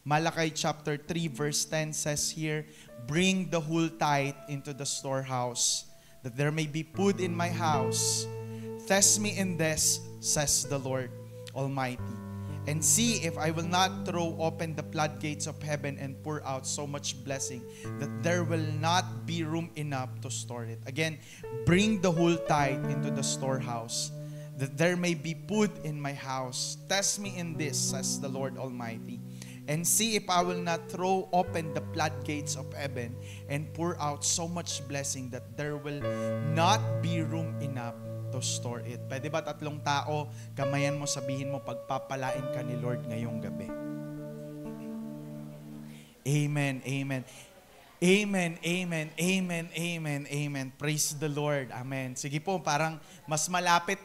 Malachi chapter 3 verse 10 says here, "Bring the whole tithe into the storehouse, that there may be food in my house. Test me in this, says the Lord Almighty, and see if I will not throw open the floodgates of heaven and pour out so much blessing that there will not be room enough to store it." Again, bring the whole tithe into the storehouse, that there may be food in my house. Test me in this, says the Lord Almighty, and see if I will not throw open the floodgates of heaven and pour out so much blessing that there will not be room enough to store it. Pwede ba 3 tao, kamayan mo, sabihin mo, pagpapalain ka ni Lord ngayong gabi? Amen, amen. Amen, amen, amen, amen, amen. Praise the Lord. Amen. Sige po, parang mas malapit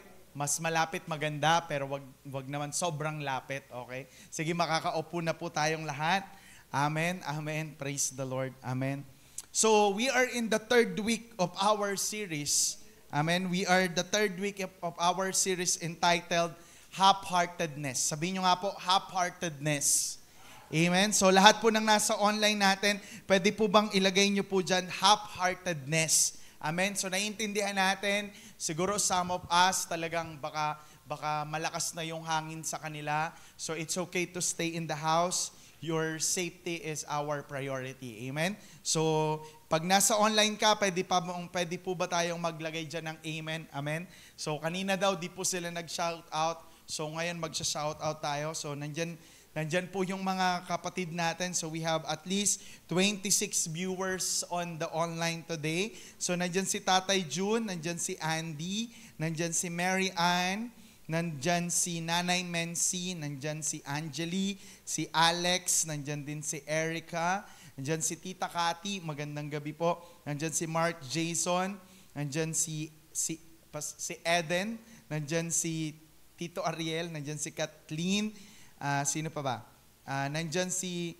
maganda, pero wag naman sobrang lapit, okay? Sige, makakaupo na po tayong lahat. Amen, amen. Praise the Lord. Amen. So, we are in the 3rd week of our series. Amen. We are the 3rd week of our series entitled Half-Heartedness. Sabihin nyo nga po, half-heartedness. Amen. So lahat po ng nasa online natin, pwede po bang ilagay nyo po dyan, half-heartedness. Amen. So naiintindihan natin, siguro some of us talagang baka malakas na yung hangin sa kanila. So it's okay to stay in the house. Your safety is our priority. Amen? So, pag nasa online ka, pwede po ba tayong maglagay dyan ng amen? Amen? So, kanina daw, di po sila nag-shout out. So, ngayon, mag-shout out tayo. So, nandyan po yung mga kapatid natin. So, we have at least 26 viewers on the online today. So, nandyan si Tatay June, nandyan si Andy, nandyan si Mary Ann, nandyan si Nanay Mency, nandyan si Angeli, si Alex, nandyan din si Erica, nandyan si Tita Cathy, magandang gabi po. Nandyan si Mark Jason, nandyan si Eden, nandyan si Tito Ariel, nandyan si Kathleen, sino pa ba? Nandyan si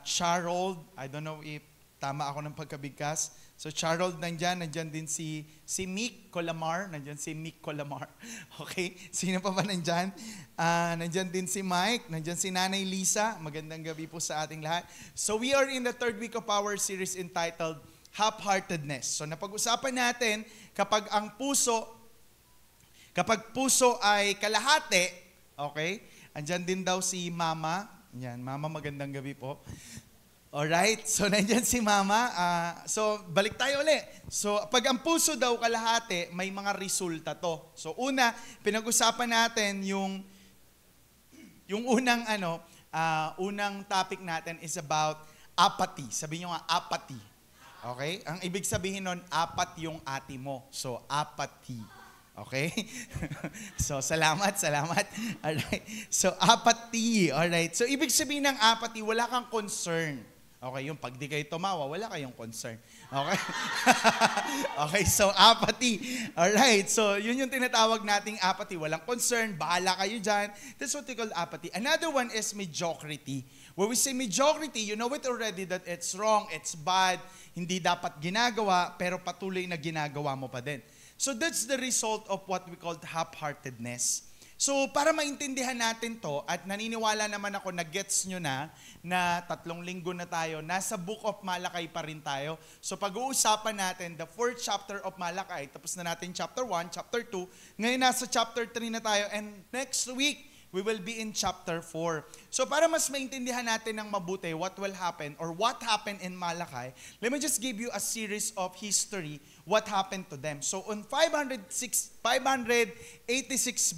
Charold, I don't know if tama ako ng pagkabigkas. So Charold nandyan din si Mick Colamar, nandyan si Mick Colamar. Okay? Sino pa ba nandyan? Nandyan din si Mike, nandyan si Nanay Lisa. Magandang gabi po sa ating lahat. So we are in the 3rd week of our series entitled Half-Heartedness. So napag-usapan natin, kapag puso ay kalahati, okay? Andyan din daw si Mama. Yan, Mama, magandang gabi po. Alright, so nandyan si Mama. So balik tayo ulit. So pag ang puso daw kalahati, may mga resulta to. So una, pinag-usapan natin yung unang topic natin is about apathy. Sabihin nyo nga, apathy. Okay? Ang ibig sabihin nun, apat yung ati mo. So apathy. Okay? So, salamat. Alright. So, apathy. Alright. So, ibig sabihin ng apathy, wala kang concern. Okay, yung pag di kayo tumawa, wala kayong concern. Okay? Okay, so apathy. Alright, so yun yung tinatawag nating apathy. Walang concern, bahala kayo dyan. That's what we call apathy. Another one is mediocrity. When we say mediocrity, you know it already that it's wrong, it's bad, hindi dapat ginagawa, pero patuloy na ginagawa mo pa din. So that's the result of what we call half-heartedness. So, para maintindihan natin to, at naniniwala naman ako na gets nyo na 3 linggo na tayo, nasa Book of Malachi pa rin tayo. So, pag-uusapan natin, the 4th chapter of Malachi, tapos na natin chapter 1, chapter 2, ngayon nasa chapter 3 na tayo, and next week, we will be in chapter 4. So, para mas maintindihan natin ng mabuti what will happen, or what happened in Malachi, let me just give you a series of history what happened to them. So on 586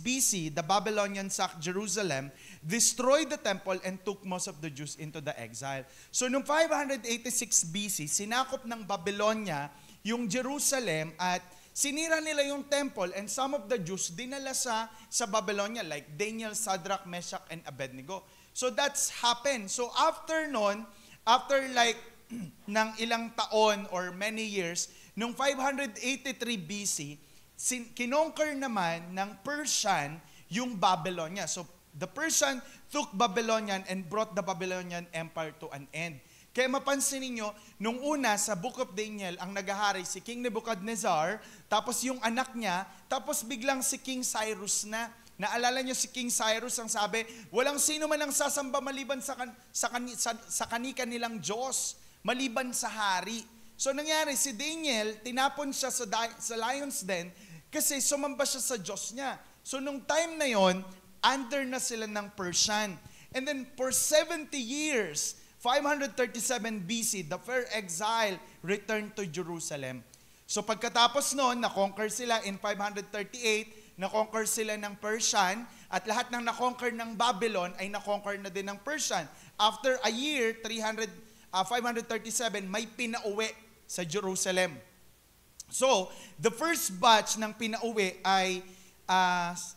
BC, the Babylonians sacked Jerusalem, destroyed the temple, and took most of the Jews into the exile. So noong 586 BC, sinakop ng Babylonia yung Jerusalem at sinira nila yung temple, and some of the Jews dinala sa Babylonia like Daniel, Shadrach, Meshach, and Abednego. So that's happened. So after like ng ilang taon or many years, noong 583 BC, kinonquer naman ng Persian yung Babylonia. So, the Persian took Babylonian and brought the Babylonian Empire to an end. Kaya mapansin niyo, nung una sa Book of Daniel, ang nagahari si King Nebuchadnezzar, tapos yung anak niya, tapos biglang si King Cyrus na. Naalala nyo si King Cyrus ang sabi, walang sino man ang sasamba maliban sa kanika nilang Diyos, maliban sa hari. So nangyari, si Daniel, tinapon siya sa lion's den kasi sumamba siya sa Diyos niya. So nung time na yon, under na sila ng Persian. And then for 70 years, 537 BC, the fair exile returned to Jerusalem. So pagkatapos noon, na-conquer sila in 538, na-conquer sila ng Persian, at lahat ng na-conquer ng Babylon ay na-conquer na din ng Persian. After a year, 537, may pinauwi sa Jerusalem. So, the first batch ng pinauwi ay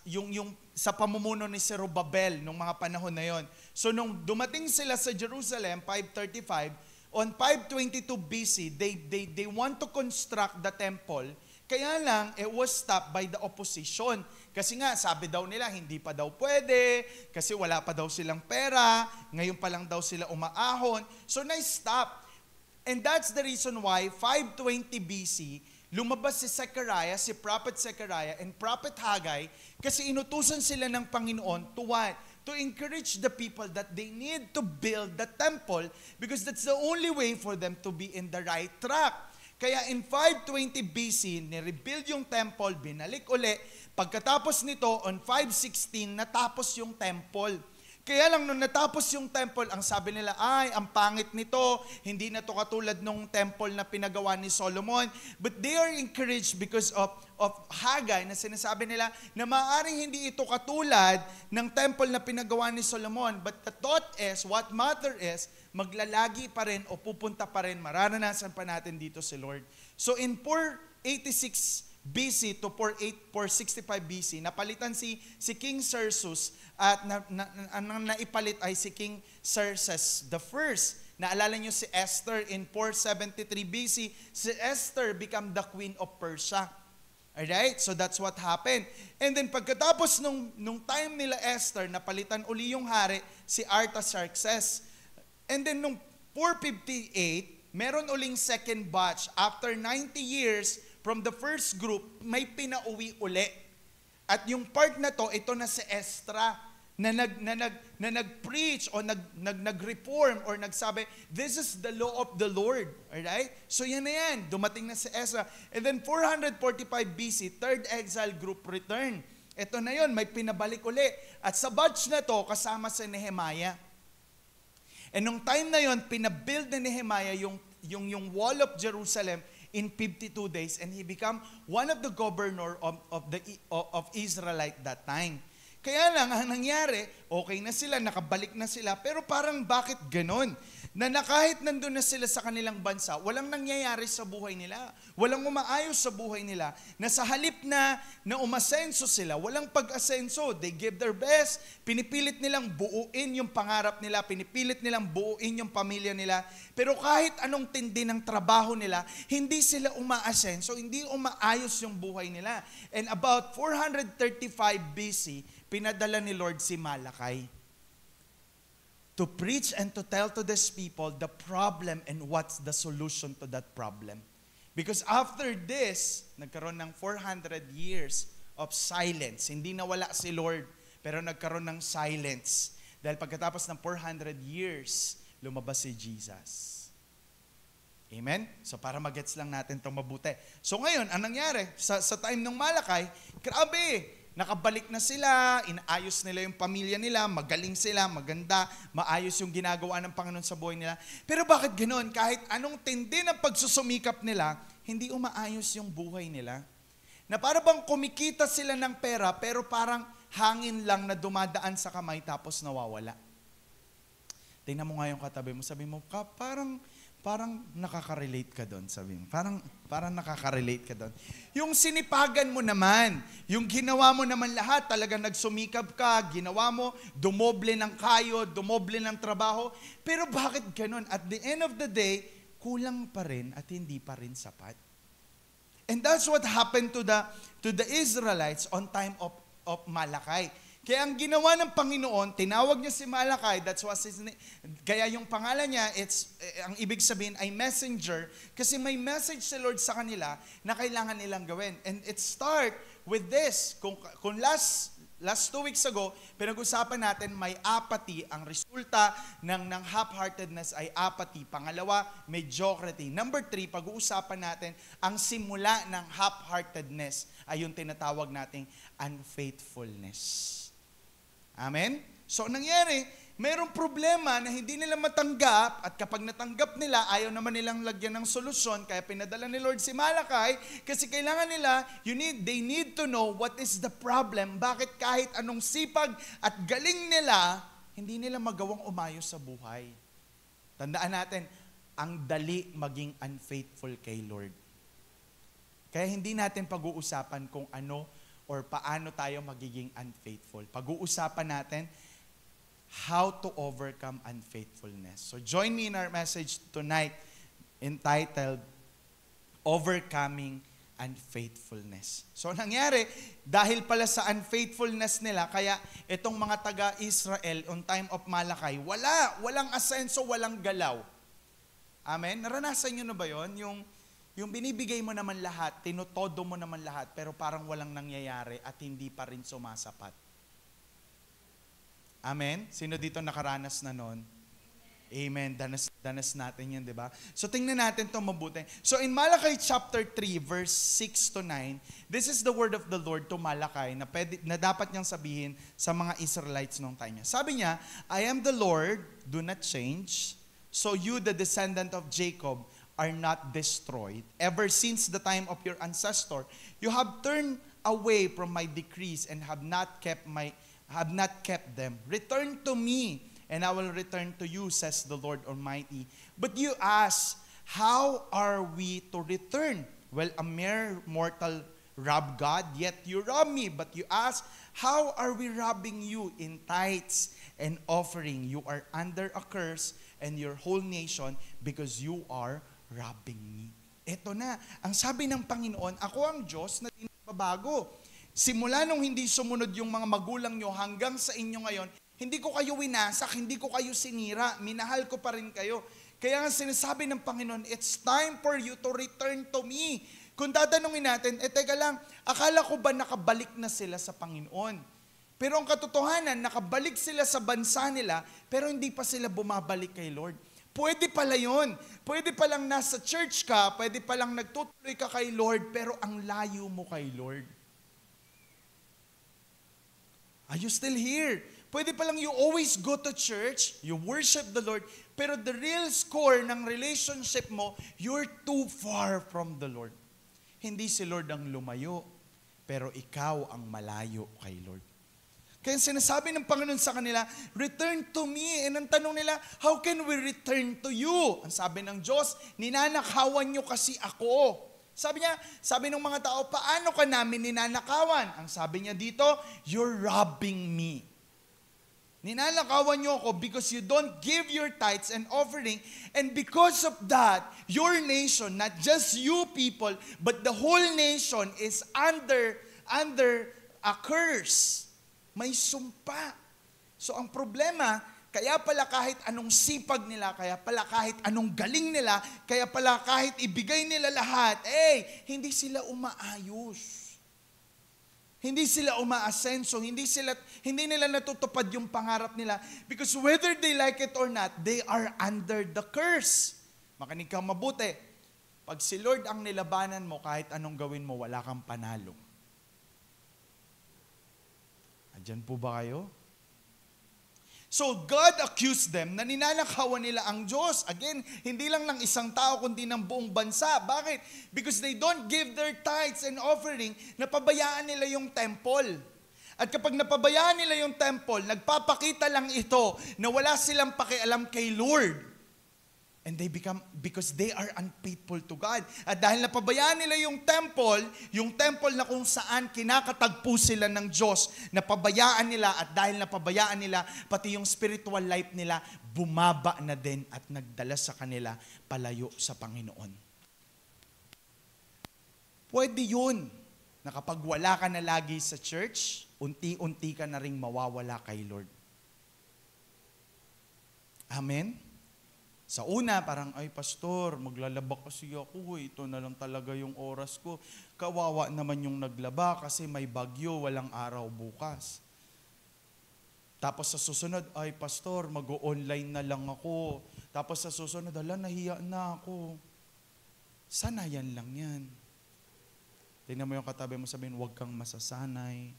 yung sa pamumuno ni Zerubbabel nung mga panahon na yon. So nung dumating sila sa Jerusalem 535, on 522 BC, they want to construct the temple. Kaya lang it was stopped by the opposition. Kasi nga sabi daw nila hindi pa daw pwede, kasi wala pa daw silang pera, ngayon pa lang daw sila umaahon. So na-stop. And that's the reason why 520 BC lumabas si Zechariah, si Prophet Zechariah and Prophet Haggai kasi inutusan sila ng Panginoon to what? To encourage the people that they need to build the temple because that's the only way for them to be in the right track. Kaya in 520 BC, nirebuild yung temple, binalik uli. Pagkatapos nito, on 516, natapos yung temple. Kaya lang nung natapos yung temple, ang sabi nila, ay, ang pangit nito, hindi na to katulad nung temple na pinagawa ni Solomon. But they are encouraged because of Haggai na sinasabi nila na maaaring hindi ito katulad ng temple na pinagawa ni Solomon. But the thought is, what matter is, maglalagi pa rin o pupunta pa rin, mararanasan pa natin dito si Lord. So in 486 BC to 465 BC, napalitan si King Xerxes at ang naipalit ay si King Xerxes the first. Naalala nyo si Esther in 473 BC, si Esther became the queen of Persia. Alright? So that's what happened. And then pagkatapos nung time nila Esther, napalitan uli yung hari, si Artaxerxes. And then nung 458, meron uling second batch. After 90 years, from the first group, may pinauwi uli. At yung part na to, ito na si Esdra, na nag-preach o nag-reform or nagsabi, this is the law of the Lord. Alright? So yan na yan, dumating na si Esdra. And then 445 BC, third exile group return. Ito na yon, may pinabalik uli. At sa batch na to, kasama si Nehemiah. And nung time na yon, pinabuild ni Nehemiah yung wall of Jerusalem in 52 days, and he became one of the governor of Israelite that time. Kaya lang, ang nangyari, okay na sila, nakabalik na sila, pero parang bakit ganon? Na kahit nandun na sila sa kanilang bansa, walang nangyayari sa buhay nila. Walang umaayos sa buhay nila. Na sa halip na umasenso sila, walang pag-asenso. They give their best. Pinipilit nilang buuin yung pangarap nila. Pinipilit nilang buuin yung pamilya nila. Pero kahit anong tindi ng trabaho nila, hindi sila umaasenso. Hindi umaayos yung buhay nila. And about 435 BC, pinadala ni Lord si Malachi to preach and to tell to these people the problem and what's the solution to that problem. Because after this, nagkaroon ng 400 years of silence. Hindi nawala si Lord, pero nagkaroon ng silence. Dahil pagkatapos ng 400 years, lumabas si Jesus. Amen? So para magets lang natin itong mabuti. So ngayon, ang nangyari, sa time ng Malachi, grabe, nakabalik na sila, inaayos nila yung pamilya nila, magaling sila, maganda, maayos yung ginagawa ng Panginoon sa buhay nila. Pero bakit ganoon? Kahit anong tindi ng pagsusumikap nila, hindi umaayos yung buhay nila. Na para bang kumikita sila ng pera, pero parang hangin lang na dumadaan sa kamay tapos nawawala. Tingnan mo nga yung katabi mo, sabi mo, parang nakaka-relate ka doon, sabi mo. Parang nakaka-relate ka doon. Yung sinipagan mo naman, yung ginawa mo naman lahat, talagang nagsumikap ka, ginawa mo, dumoble ng kayo, dumoble ng trabaho. Pero bakit ganun? At the end of the day, kulang pa rin at hindi pa rin sapat. And that's what happened to the Israelites on time of Malachi. Kaya ang ginawa ng Panginoon, tinawag niya si Malachi, that's what his name, kaya yung pangalan niya, ang ibig sabihin ay messenger, kasi may message si Lord sa kanila na kailangan nilang gawin. And it start with this, kung last 2 weeks ago, pinag-usapan natin may apathy. Ang resulta ng half-heartedness ay apathy. Pangalawa, mediocrity. Number 3, pag-uusapan natin, ang simula ng half-heartedness ay yung tinatawag nating unfaithfulness. Amen? So, nangyari, mayroong problema na hindi nila matanggap at kapag natanggap nila, ayaw naman nilang lagyan ng solusyon kaya pinadala ni Lord si Malakay kasi kailangan nila, they need to know what is the problem. Bakit kahit anong sipag at galing nila, hindi nila magawang umayos sa buhay. Tandaan natin, ang dali maging unfaithful kay Lord. Kaya hindi natin pag-uusapan kung ano or paano tayo magiging unfaithful. Pag-uusapan natin, how to overcome unfaithfulness. So join me in our message tonight entitled, Overcoming Unfaithfulness. So nangyari, dahil pala sa unfaithfulness nila, kaya itong mga taga-Israel on time of Malakay, walang asenso, walang galaw. Amen? Naranasan nyo na ba yon? Yung binibigay mo naman lahat, tinutodo mo naman lahat, pero parang walang nangyayari at hindi pa rin sumasapat. Amen? Sino dito nakaranas na nun? Amen. Danas natin yan, di ba? So tingnan natin ito mabuti. So in Malakay chapter 3, verse 6 to 9, this is the word of the Lord to Malakay na dapat niyang sabihin sa mga Israelites nung time niya. Sabi niya, I am the Lord, do not change. So you, the descendant of Jacob, are not destroyed. Ever since the time of your ancestor, you have turned away from my decrees and have not kept them. Return to me, and I will return to you, says the Lord Almighty. But you ask, how are we to return? Well, a mere mortal rob God, yet you rob me. But you ask, how are we robbing you? In tithes and offering, you are under a curse, and your whole nation, because you are robbing me. Ito na, ang sabi ng Panginoon, ako ang Diyos na di nagbabago. Simula nung hindi sumunod yung mga magulang nyo hanggang sa inyo ngayon, hindi ko kayo winasak, hindi ko kayo sinira, minahal ko pa rin kayo. Kaya nga sinasabi ng Panginoon, it's time for you to return to me. Kung tatanungin natin, teka lang, akala ko ba nakabalik na sila sa Panginoon? Pero ang katotohanan, nakabalik sila sa bansa nila, pero hindi pa sila bumabalik kay Lord. Pwede pala yun. Pwede palang nasa church ka, pwede palang nagtutuloy ka kay Lord, pero ang layo mo kay Lord. Are you still here? Pwede palang you always go to church, you worship the Lord, pero the real score ng relationship mo, you're too far from the Lord. Hindi si Lord ang lumayo, pero ikaw ang malayo kay Lord. Kaya sinasabi ng Panginoon sa kanila, return to me. And ang tanong nila, how can we return to you? Ang sabi ng Diyos, ninanakawan nyo kasi ako. Sabi ng mga tao, paano ka namin ninanakawan? Ang sabi niya dito, you're robbing me. Ninanakawan nyo ako because you don't give your tithes and offering. And because of that, your nation, not just you people, but the whole nation is under a curse. May sumpa. So ang problema, kaya pala kahit anong sipag nila, kaya pala kahit anong galing nila, kaya pala kahit ibigay nila lahat, hindi sila umaayos. Hindi sila umaasenso, hindi nila natutupad yung pangarap nila. Because whether they like it or not, they are under the curse. Makinig kang mabuti. Pag si Lord ang nilabanan mo, kahit anong gawin mo, wala kang panalo. Andyan po ba kayo? So God accused them na ninanakawan nila ang Diyos. Again, hindi lang ng isang tao kundi ng buong bansa. Bakit? Because they don't give their tithes and offering, napabayaan nila yung temple. At kapag napabayaan nila yung temple, nagpapakita lang ito na wala silang pakialam kay Lord. And they become, because they are unfaithful to God. At dahil napabayaan nila yung temple na kung saan kinakatagpo sila ng Diyos, napabayaan nila at dahil napabayaan nila, pati yung spiritual life nila, bumaba na din at nagdala sa kanila palayo sa Panginoon. Pwede yun na kapag wala ka na lagi sa church, unti-unti ka na ring mawawala kay Lord. Amen? Sa una, parang, ay pastor, maglalaba kasi ako, ito na lang talaga yung oras ko. Kawawa naman yung naglaba kasi may bagyo, walang araw bukas. Tapos sa susunod, ay pastor, mag-o-online na lang ako. Tapos sa susunod, nahiya na ako. Sanayan lang yan. Tingnan mo yung katabi mo, sabihin, huwag kang masasanay.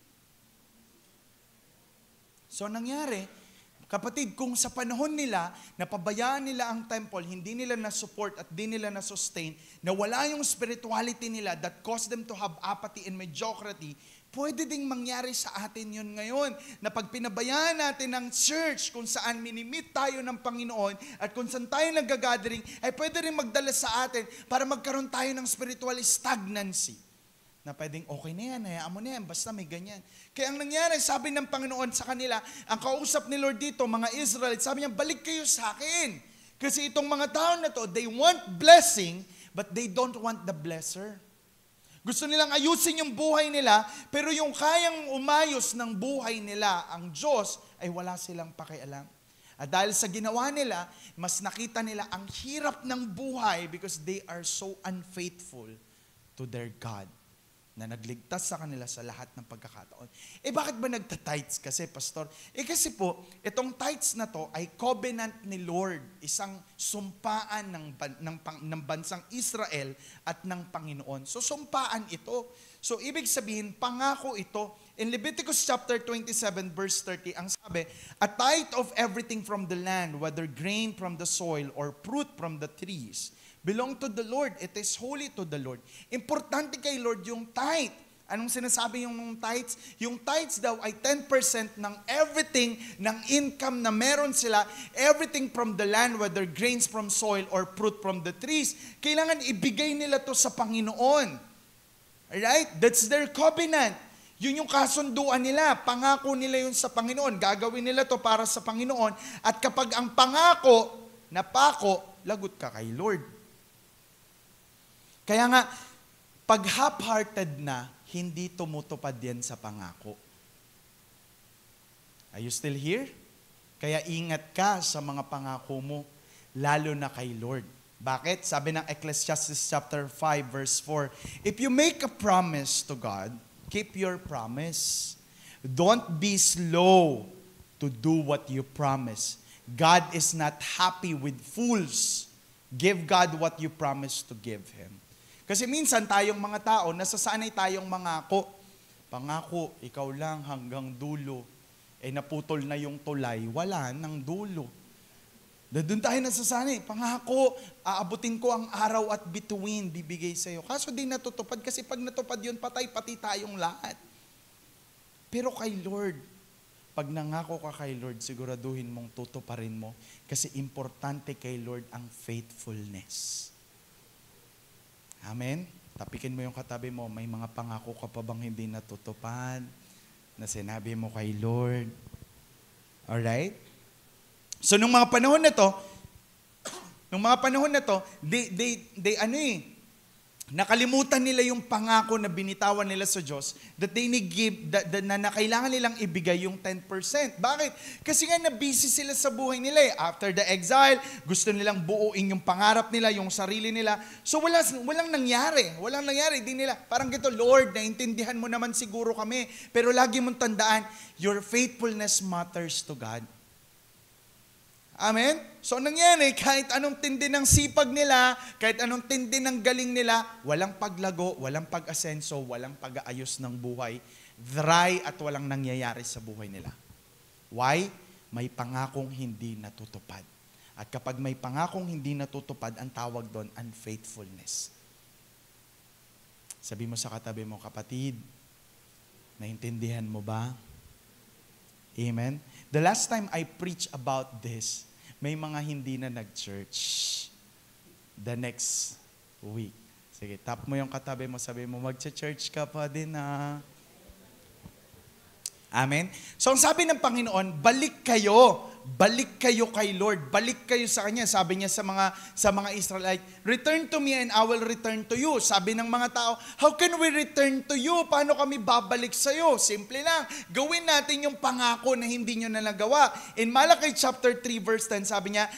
So nangyari, kapatid, kung sa panahon nila, napabayaan nila ang temple, hindi nila na-support at di nila na-sustain, nawala yung spirituality nila that caused them to have apathy and mediocrity, pwede ding mangyari sa atin yun ngayon, na pag pinabayaan natin ng church kung saan minimit tayo ng Panginoon at kung saan tayo nag-gathering, ay pwede rin magdala sa atin para magkaroon tayo ng spiritual stagnancy. Na pwedeng okay na yan, hayaan mo na yan, basta may ganyan. Kaya ang nangyari, sabi ng Panginoon sa kanila, ang kausap ni Lord dito, mga Israelites, sabi niya, balik kayo sa akin. Kasi itong mga tao na to, they want blessing, but they don't want the blesser. Gusto nilang ayusin yung buhay nila, pero yung kayang umayos ng buhay nila, ang Diyos, ay wala silang pakialam. At dahil sa ginawa nila, mas nakita nila ang hirap ng buhay because they are so unfaithful to their God, na nagligtas sa kanila sa lahat ng pagkakataon. Bakit ba nagta-tithes kasi, pastor? Kasi po, itong tithes na to ay covenant ni Lord, isang sumpaan ng bansang Israel at ng Panginoon. So, sumpaan ito. So, ibig sabihin, pangako ito. In Leviticus chapter 27, verse 30, ang sabi, a tithe of everything from the land, whether grain from the soil or fruit from the trees, belong to the Lord. It is holy to the Lord. Importante kay Lord yung tithe. Anong sinasabi yung tithes? Yung tithes daw ay 10% ng everything, ng income na meron sila, everything from the land, whether grains from soil or fruit from the trees. Kailangan ibigay nila to sa Panginoon. Alright? That's their covenant. Yun yung kasunduan nila. Pangako nila yun sa Panginoon. Gagawin nila to para sa Panginoon. At kapag ang pangako, napako, lagot ka kay Lord. Kaya nga, pag half-hearted na, hindi tumutupad yan sa pangako. Are you still here? Kaya ingat ka sa mga pangako mo, lalo na kay Lord. Bakit? Sabi ng Ecclesiastes chapter 5 verse 4, if you make a promise to God, keep your promise. Don't be slow to do what you promise. God is not happy with fools. Give God what you promise to give Him. Kasi minsan tayong mga tao, nasasanay tayong mangako. Pangako, ikaw lang hanggang dulo. Naputol na yung tulay, wala nang dulo. Doon tayo nasasanay. Pangako, aabutin ko ang araw at bituin, bibigay sa'yo. Kaso di natutupad kasi pag natupad yun, patay pati tayong lahat. Pero kay Lord, pag nangako ka kay Lord, siguraduhin mong tutuparin mo. Kasi importante kay Lord ang faithfulness. Amen? Tapikin mo yung katabi mo, may mga pangako ka pa bang hindi natutupad na sinabi mo kay Lord? Alright? So, nung mga panahon na to, nakalimutan nila yung pangako na binitawan nila sa Diyos that they need give, na kailangan nilang ibigay yung 10%. Bakit? Kasi nga na-busy sila sa buhay nila. After the exile, gusto nilang buuin yung pangarap nila, yung sarili nila. So walang nangyari. Walang nangyari. Di nila, parang gito, Lord, naintindihan mo naman siguro kami. Pero lagi mong tandaan, your faithfulness matters to God. Amen? So, nangyari, kahit anong tindi ng sipag nila, kahit anong tindi ng galing nila, walang paglago, walang pag-asenso, walang pag-aayos ng buhay, dry at walang nangyayari sa buhay nila. Why? May pangakong hindi natutupad. At kapag may pangakong hindi natutupad, ang tawag doon, unfaithfulness. Sabi mo sa katabi mo, kapatid, naintindihan mo ba? Amen? The last time I preached about this, may mga hindi na nag-church. The next week. Sige, tap mo yung katabi mo, sabi mo, mag-church ka pa din Amen? So, ang sabi ng Panginoon, balik kayo. balik kayo kay Lord, balik kayo sa Kanya. Sabi niya sa mga Israelite, return to me and I will return to you. Sabi ng mga tao, how can we return to you? Paano kami babalik sa iyo? Simple lang, gawin natin yung pangako na hindi nyo na nagawa. In Malachi chapter 3 verse 10, sabi niya,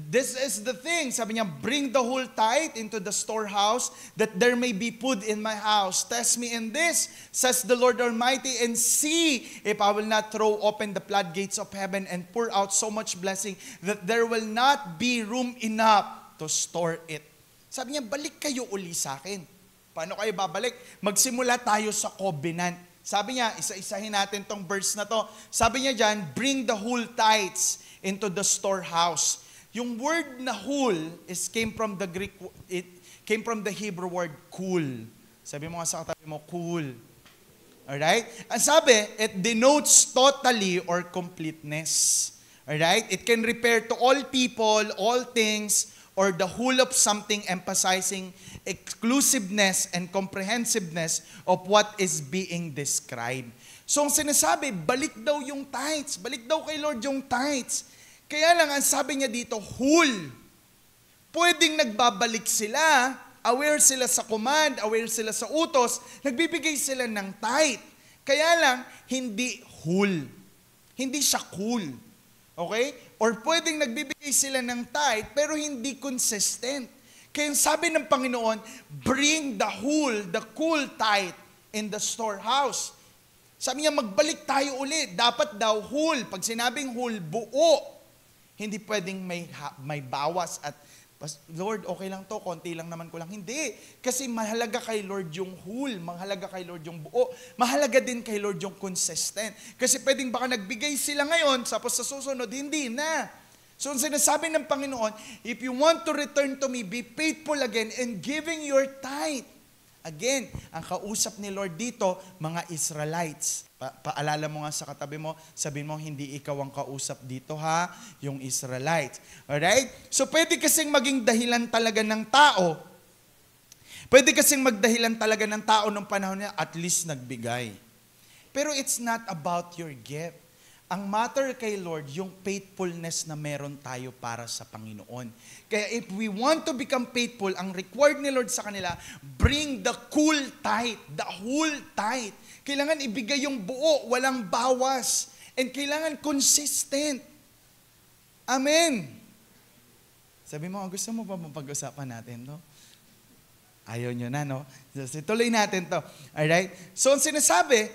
this is the thing. Sabi niya, bring the whole tithe into the storehouse, that there may be food in my house. Test me in this, says the Lord Almighty, and see if I will not throw open the floodgates of heaven and pour out so much blessing that there will not be room enough to store it. Sabi niya, balik kayo uli sa akin. Paano kayo babalik? Magsimula tayo sa covenant. Sabi niya, isa-isahin natin tong verse na to. Sabi niya dyan, bring the whole tithes into the storehouse. Yung word na whole came from the Greek, it came from the Hebrew word cool. Sabi mo nga sa katabi mo, cool. Alright? Ang sabi, it denotes totally or completeness. Alright? It can refer to all people, all things, or the whole of something, emphasizing exclusiveness and comprehensiveness of what is being described. So ang sinasabi, balik daw yung tithes. Balik daw kay Lord yung tithes. Kaya lang, ang sabi niya dito, whole. Pwedeng nagbabalik sila, aware sila sa command, aware sila sa utos, nagbibigay sila ng tithe. Kaya lang, hindi whole. Hindi siya cool. Okay? Or pwedeng nagbibigay sila ng tithe, pero hindi consistent. Kaya sabi ng Panginoon, bring the cool tithe in the storehouse. Sabi niya, magbalik tayo ulit. Dapat daw whole. Pag sinabing whole, buo. Hindi pwedeng may bawas at Lord, okay lang to, konti lang naman ko lang. Hindi. Kasi mahalaga kay Lord yung whole, mahalaga kay Lord yung buo, mahalaga din kay Lord yung consistent. Kasi pwedeng baka nagbigay sila ngayon, tapos sa susunod, hindi na. So, ang sinasabi ng Panginoon, if you want to return to me, be faithful again in giving your tithe. Again, ang kausap ni Lord dito, mga Israelites. Paalala mo nga sa katabi mo, sabihin mo, hindi ikaw ang kausap dito ha, yung Israelites. Alright? So pwede kasing maging dahilan talaga ng tao. Pwede kasing magdahilan talaga ng tao nung panahon niya, at least nagbigay. Pero it's not about your gift. Ang matter kay Lord, yung faithfulness na meron tayo para sa Panginoon. Kaya if we want to become faithful, ang required ni Lord sa kanila, bring the cool tithe, the whole tithe. Kailangan ibigay yung buo, walang bawas. And kailangan consistent. Amen. Sabi mo, gusto mo pa mapag-usapan natin, no? Ayaw nyo na, no? Tuloy natin to. Alright? So, ang sinasabi,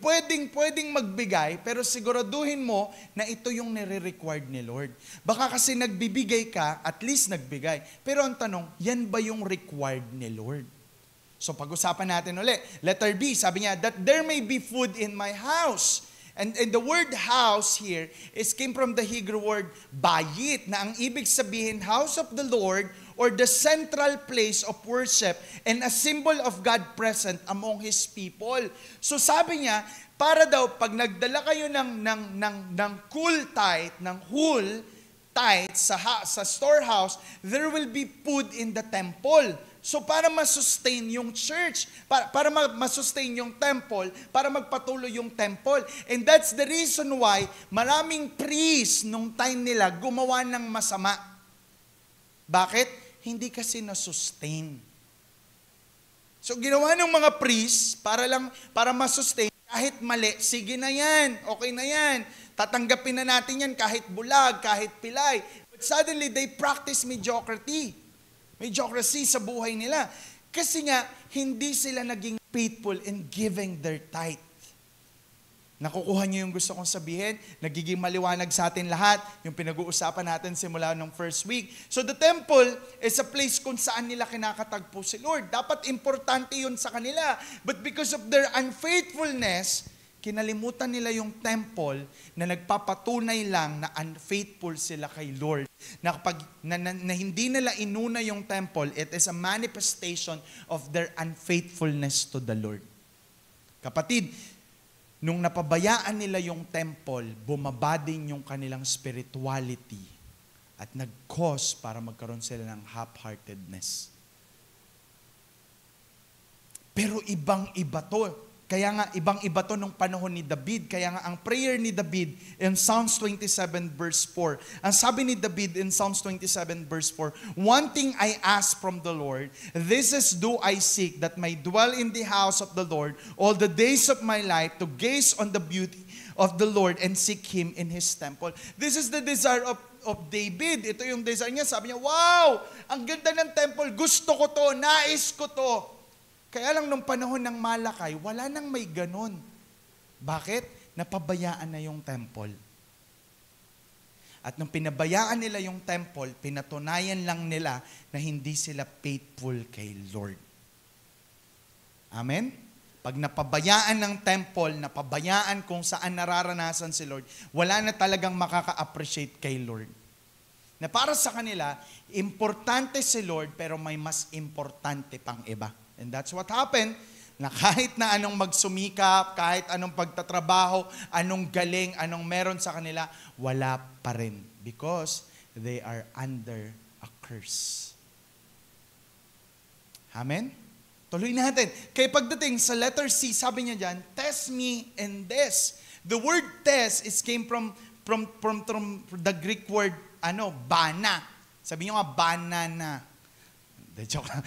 pwedeng magbigay, pero siguraduhin mo na ito yung nire-required ni Lord. Baka kasi nagbibigay ka, at least nagbigay. Pero ang tanong, yan ba yung required ni Lord? So, pag-usapan natin ulit. Letter B, sabi niya, that there may be food in my house. And the word house here came from the Hebrew word bayit, na ang ibig sabihin, house of the Lord, or the central place of worship and a symbol of God present among His people. So sabi niya, para daw pag nagdala kayo ng cool tithe, ng whole tithe sa storehouse, there will be food in the temple. So para ma-sustain yung church, para ma-sustain yung temple, para magpatuloy yung temple. And that's the reason why maraming priests nung time nila gumawa ng masama. Bakit? Hindi kasi na-sustain. So ginawa ng mga priests para ma-sustain, kahit mali, sige na yan, okay na yan, tatanggapin na natin yan kahit bulag, kahit pilay. But suddenly, they practice mediocrity. Mediocrity sa buhay nila. Kasi nga, hindi sila naging faithful in giving their tithe. Nakukuha niyo yung gusto kong sabihin? Nagiging maliwanag sa atin lahat, yung pinag-uusapan natin simula nung first week. So the temple is a place kung saan nila kinakatagpo si Lord. Dapat importante yun sa kanila. But because of their unfaithfulness, kinalimutan nila yung temple na nagpapatunay lang na unfaithful sila kay Lord. Na hindi nila inuna yung temple, it is a manifestation of their unfaithfulness to the Lord. Kapatid, nung napabayaan nila yung temple, bumaba din yung kanilang spirituality at nag-cause para magkaroon sila ng half-heartedness. Pero ibang-iba to. Kaya nga, ibang-iba to nung panahon ni David. Kaya nga, ang prayer ni David in Psalms 27 verse 4, ang sabi ni David in Psalms 27 verse 4, "One thing I ask from the Lord, this is do I seek, that may dwell in the house of the Lord all the days of my life, to gaze on the beauty of the Lord and seek Him in His temple." This is the desire of David. Ito yung desire niya. Sabi niya, wow, ang ganda ng temple. Gusto ko to, nais ko to. Kaya lang nung panahon ng Malakay, wala nang may ganon. Bakit? Napabayaan na yung temple. At nung pinabayaan nila yung temple, pinatunayan lang nila na hindi sila faithful kay Lord. Amen? Pag napabayaan ng temple, napabayaan kung saan nararanasan si Lord, wala na talagang makaka-appreciate kay Lord. Na para sa kanila, importante si Lord, pero may mas importante pang iba. And that's what happened, na kahit na anong magsumikap, kahit anong pagtatrabaho, anong galing, anong meron sa kanila, wala pa rin. Because they are under a curse. Amen? Tuloy natin. Kaya pagdating sa letter C, sabi niya dyan, test me in this. The word test came from the Greek word, bana. Sabi niyo nga, banana. Joke lang.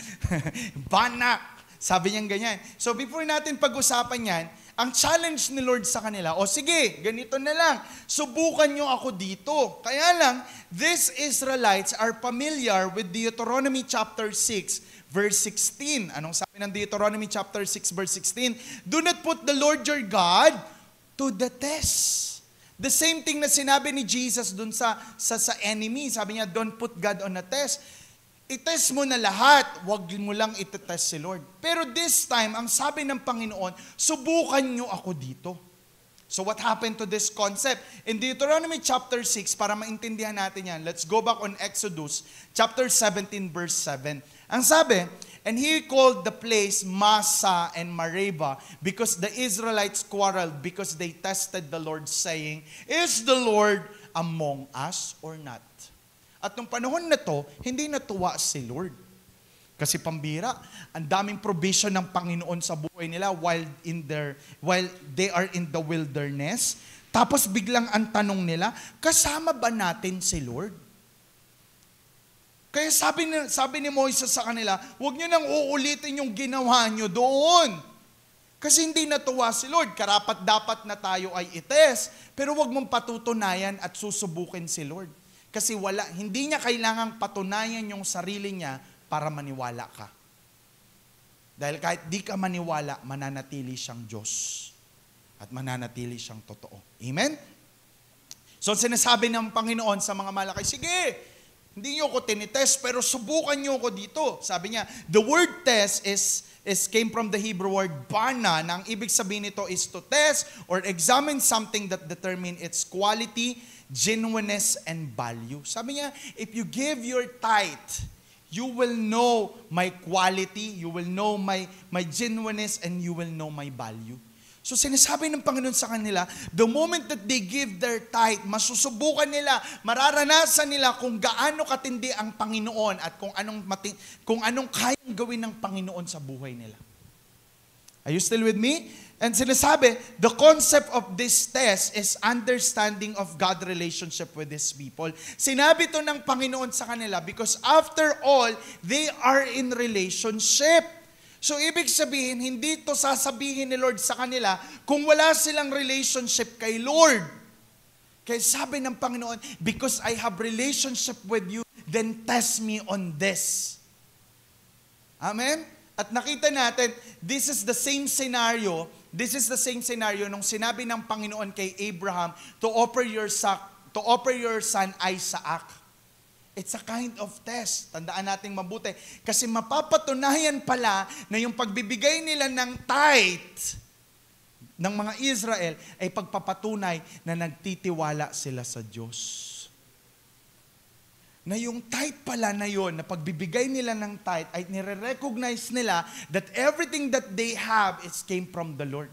Banak. Sabi niya ganyan. So before natin pag-usapan yan, ang challenge ni Lord sa kanila, sige, ganito na lang. Subukan nyo ako dito. Kaya lang, these Israelites are familiar with Deuteronomy chapter 6, verse 16. Anong sabi ng Deuteronomy chapter 6, verse 16? Do not put the Lord your God to the test. The same thing na sinabi ni Jesus dun sa enemy. Sabi niya, don't put God on a test. I-test mo na lahat, wag mo lang itetest si Lord. Pero this time, ang sabi ng Panginoon, subukan nyo ako dito. So what happened to this concept? In Deuteronomy chapter 6, para maintindihan natin yan, let's go back on Exodus chapter 17 verse 7. Ang sabi, and he called the place Massa and Meribah because the Israelites quarreled because they tested the Lord saying, is the Lord among us or not? At nung panahon na to, hindi natuwa si Lord. Kasi pambira, ang daming provision ng Panginoon sa buhay nila while they are in the wilderness. Tapos biglang ang tanong nila, kasama ba natin si Lord? Kaya sabi ni Moises sa kanila, huwag nyo nang uulitin yung ginawa nyo doon. Kasi hindi natuwa si Lord. Karapat dapat na tayo ay ites, pero huwag mong patutunayan at susubukin si Lord. Kasi hindi niya kailangang patunayan yung sarili niya para maniwala ka. Dahil kahit di ka maniwala, mananatili siyang Diyos. At mananatili siyang totoo. Amen? So sinasabi ng Panginoon sa mga Malakay, sige, hindi niyo ko tinitest, pero subukan niyo ko dito. Sabi niya, the word test came from the Hebrew word bana, na ang ibig sabihin nito is to test or examine something that determine its quality, genuineness, and value. Sabi niya, if you give your tithe, you will know my quality, you will know my genuineness, and you will know my value. So sinasabi ng Panginoon sa kanila, the moment that they give their tithe, masusubukan nila, mararanasan nila kung gaano katindi ang Panginoon at kung anong kayang gawin ng Panginoon sa buhay nila. Are you still with me? And sinasabi, the concept of this test is understanding of God's relationship with His people. Sinabi to ng Panginoon sa kanila because after all, they are in relationship. So ibig sabihin, hindi to sasabihin ni Lord sa kanila kung wala silang relationship kay Lord. Kaya sabi ng Panginoon, because I have relationship with you, then test me on this. Amen? At nakita natin, this is the same scenario nung sinabi ng Panginoon kay Abraham to offer your son Isaac. It's a kind of test. Tandaan nating mabuti. Kasi mapapatunayan pala na yung pagbibigay nila ng tithe ng mga Israel ay pagpapatunay na nagtitiwala sila sa Diyos. Na yung tithe pala na yon, na pagbibigay nila ng tithe, ay nire-recognize nila that everything that they have came from the Lord.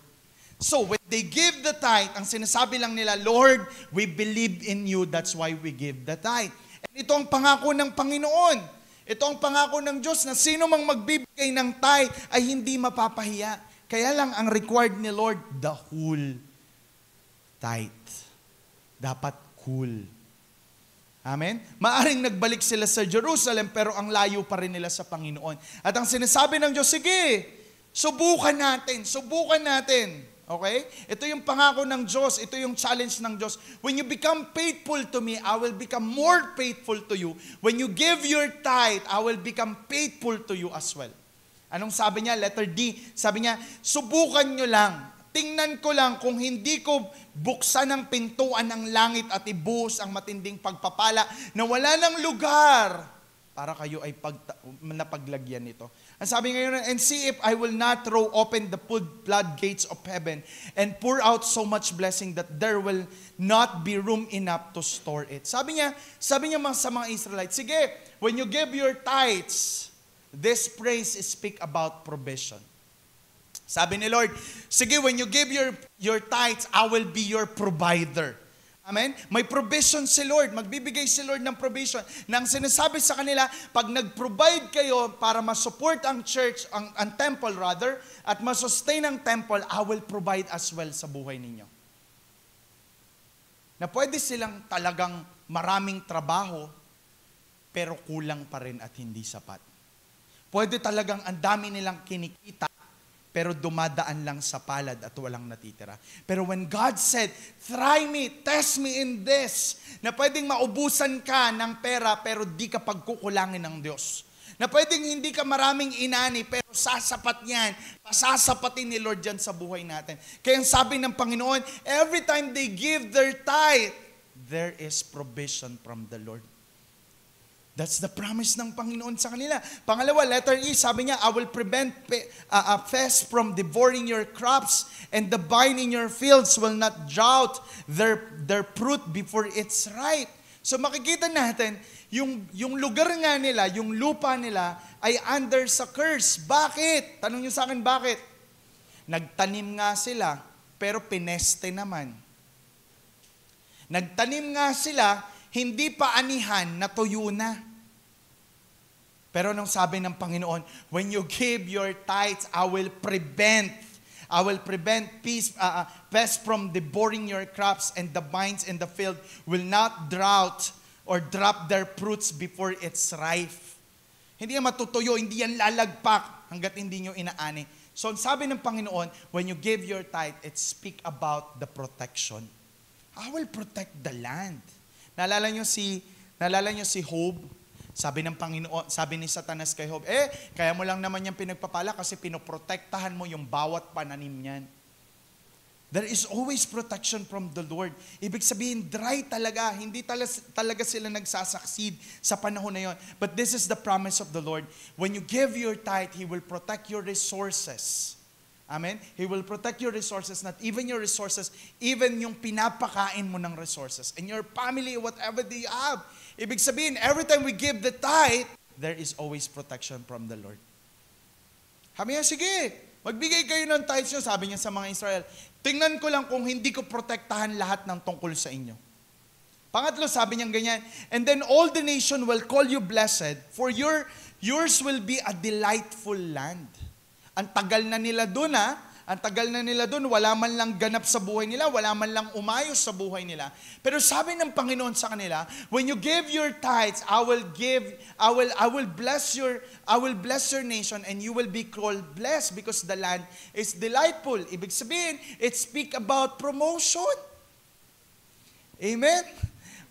So, when they give the tithe, ang sinasabi lang nila, Lord, we believe in you, that's why we give the tithe. And ito ang pangako ng Panginoon. Ito ang pangako ng Diyos na sino mang magbibigay ng tithe ay hindi mapapahiya. Kaya lang ang required ni Lord, the whole tithe. Dapat whole. Amen? Maaring nagbalik sila sa Jerusalem pero ang layo pa rin nila sa Panginoon. At ang sinasabi ng Diyos, sige, subukan natin. Okay? Ito yung pangako ng Diyos. Ito yung challenge ng Diyos. When you become faithful to me, I will become more faithful to you. When you give your tithe, I will become faithful to you as well. Anong sabi niya? Letter D. Sabi niya, subukan nyo lang. Tingnan ko lang kung hindi ko buksan ang pintuan ng langit at ibuhos ang matinding pagpapala na wala ng lugar para kayo ay napaglagyan nito. Ang sabi ngayon, and see if I will not throw open the floodgates of heaven and pour out so much blessing that there will not be room enough to store it. Sabi niya sa mga Israelites, sige, when you give your tithes, this praise speak about provision. Sabi ni Lord, sige, when you give your tithes, I will be your provider. Amen? May provision si Lord. Magbibigay si Lord ng provision. Nang sinasabi sa kanila, pag nag-provide kayo para ma-support ang church, ang temple rather, at ma-sustain ang temple, I will provide as well sa buhay ninyo. Na pwede silang talagang maraming trabaho, pero kulang pa rin at hindi sapat. Pwede talagang ang dami nilang kinikita, pero dumadaan lang sa palad at walang natitira. Pero when God said, try me, test me in this, na pwedeng maubusan ka ng pera pero di ka pagkukulangin ng Diyos. Na pwedeng hindi ka maraming inani pero sasapat yan, pasasapatin ni Lord yan sa buhay natin. Kaya ang sabi ng Panginoon, every time they give their tithe, there is provision from the Lord. That's the promise ng Panginoon sa kanila. Pangalawa, letter E, sabi niya, I will prevent pests from devouring your crops, and the vine in your fields will not drought their fruit before it's ripe. So makikita natin, yung lugar nga nila, yung lupa nila, ay under sa curse. Bakit? Tanong niyo sa akin, bakit? Nagtanim nga sila, pero pineste naman. Nagtanim nga sila, hindi pa anihan, natuyo na. Pero nung sabi ng Panginoon, when you give your tithes, I will prevent pests from devouring your crops, and the vines in the field will not drought or drop their fruits before it's ripe. Hindi yan matutuyo, hindi yan lalagpak hanggat hindi nyo inaani. So sabi ng Panginoon, when you give your tithe, it speak about the protection. I will protect the land. Naalala nyo si Job? Sabi ng Panginoon, sabi ni Satanas kay Job, kaya mo lang naman yung pinagpapala kasi pinoprotektahan mo yung bawat pananim niyan. There is always protection from the Lord. Ibig sabihin, dry talaga. Hindi talaga sila nagsasucceed sa panahon na yon. But this is the promise of the Lord. When you give your tithe, He will protect your resources. Amen? He will protect your resources, not even your resources, even yung pinapakain mo ng resources. And your family, whatever they have. Ibig sabihin, every time we give the tithe, there is always protection from the Lord. Sabi niya, sige, magbigay kayo ng tithes nyo, sabi niya sa mga Israel. Tingnan ko lang kung hindi ko protektahan lahat ng tungkol sa inyo. Pangatlo, sabi niya ganyan, and then all the nation will call you blessed, for yours will be a delightful land. Ang tagal na nila doon, wala man lang ganap sa buhay nila, wala man lang umayos sa buhay nila. Pero sabi ng Panginoon sa kanila, when you give your tithes, I will bless your nation, and you will be called blessed because the land is delightful. Ibig sabihin, it speak about promotion. Amen?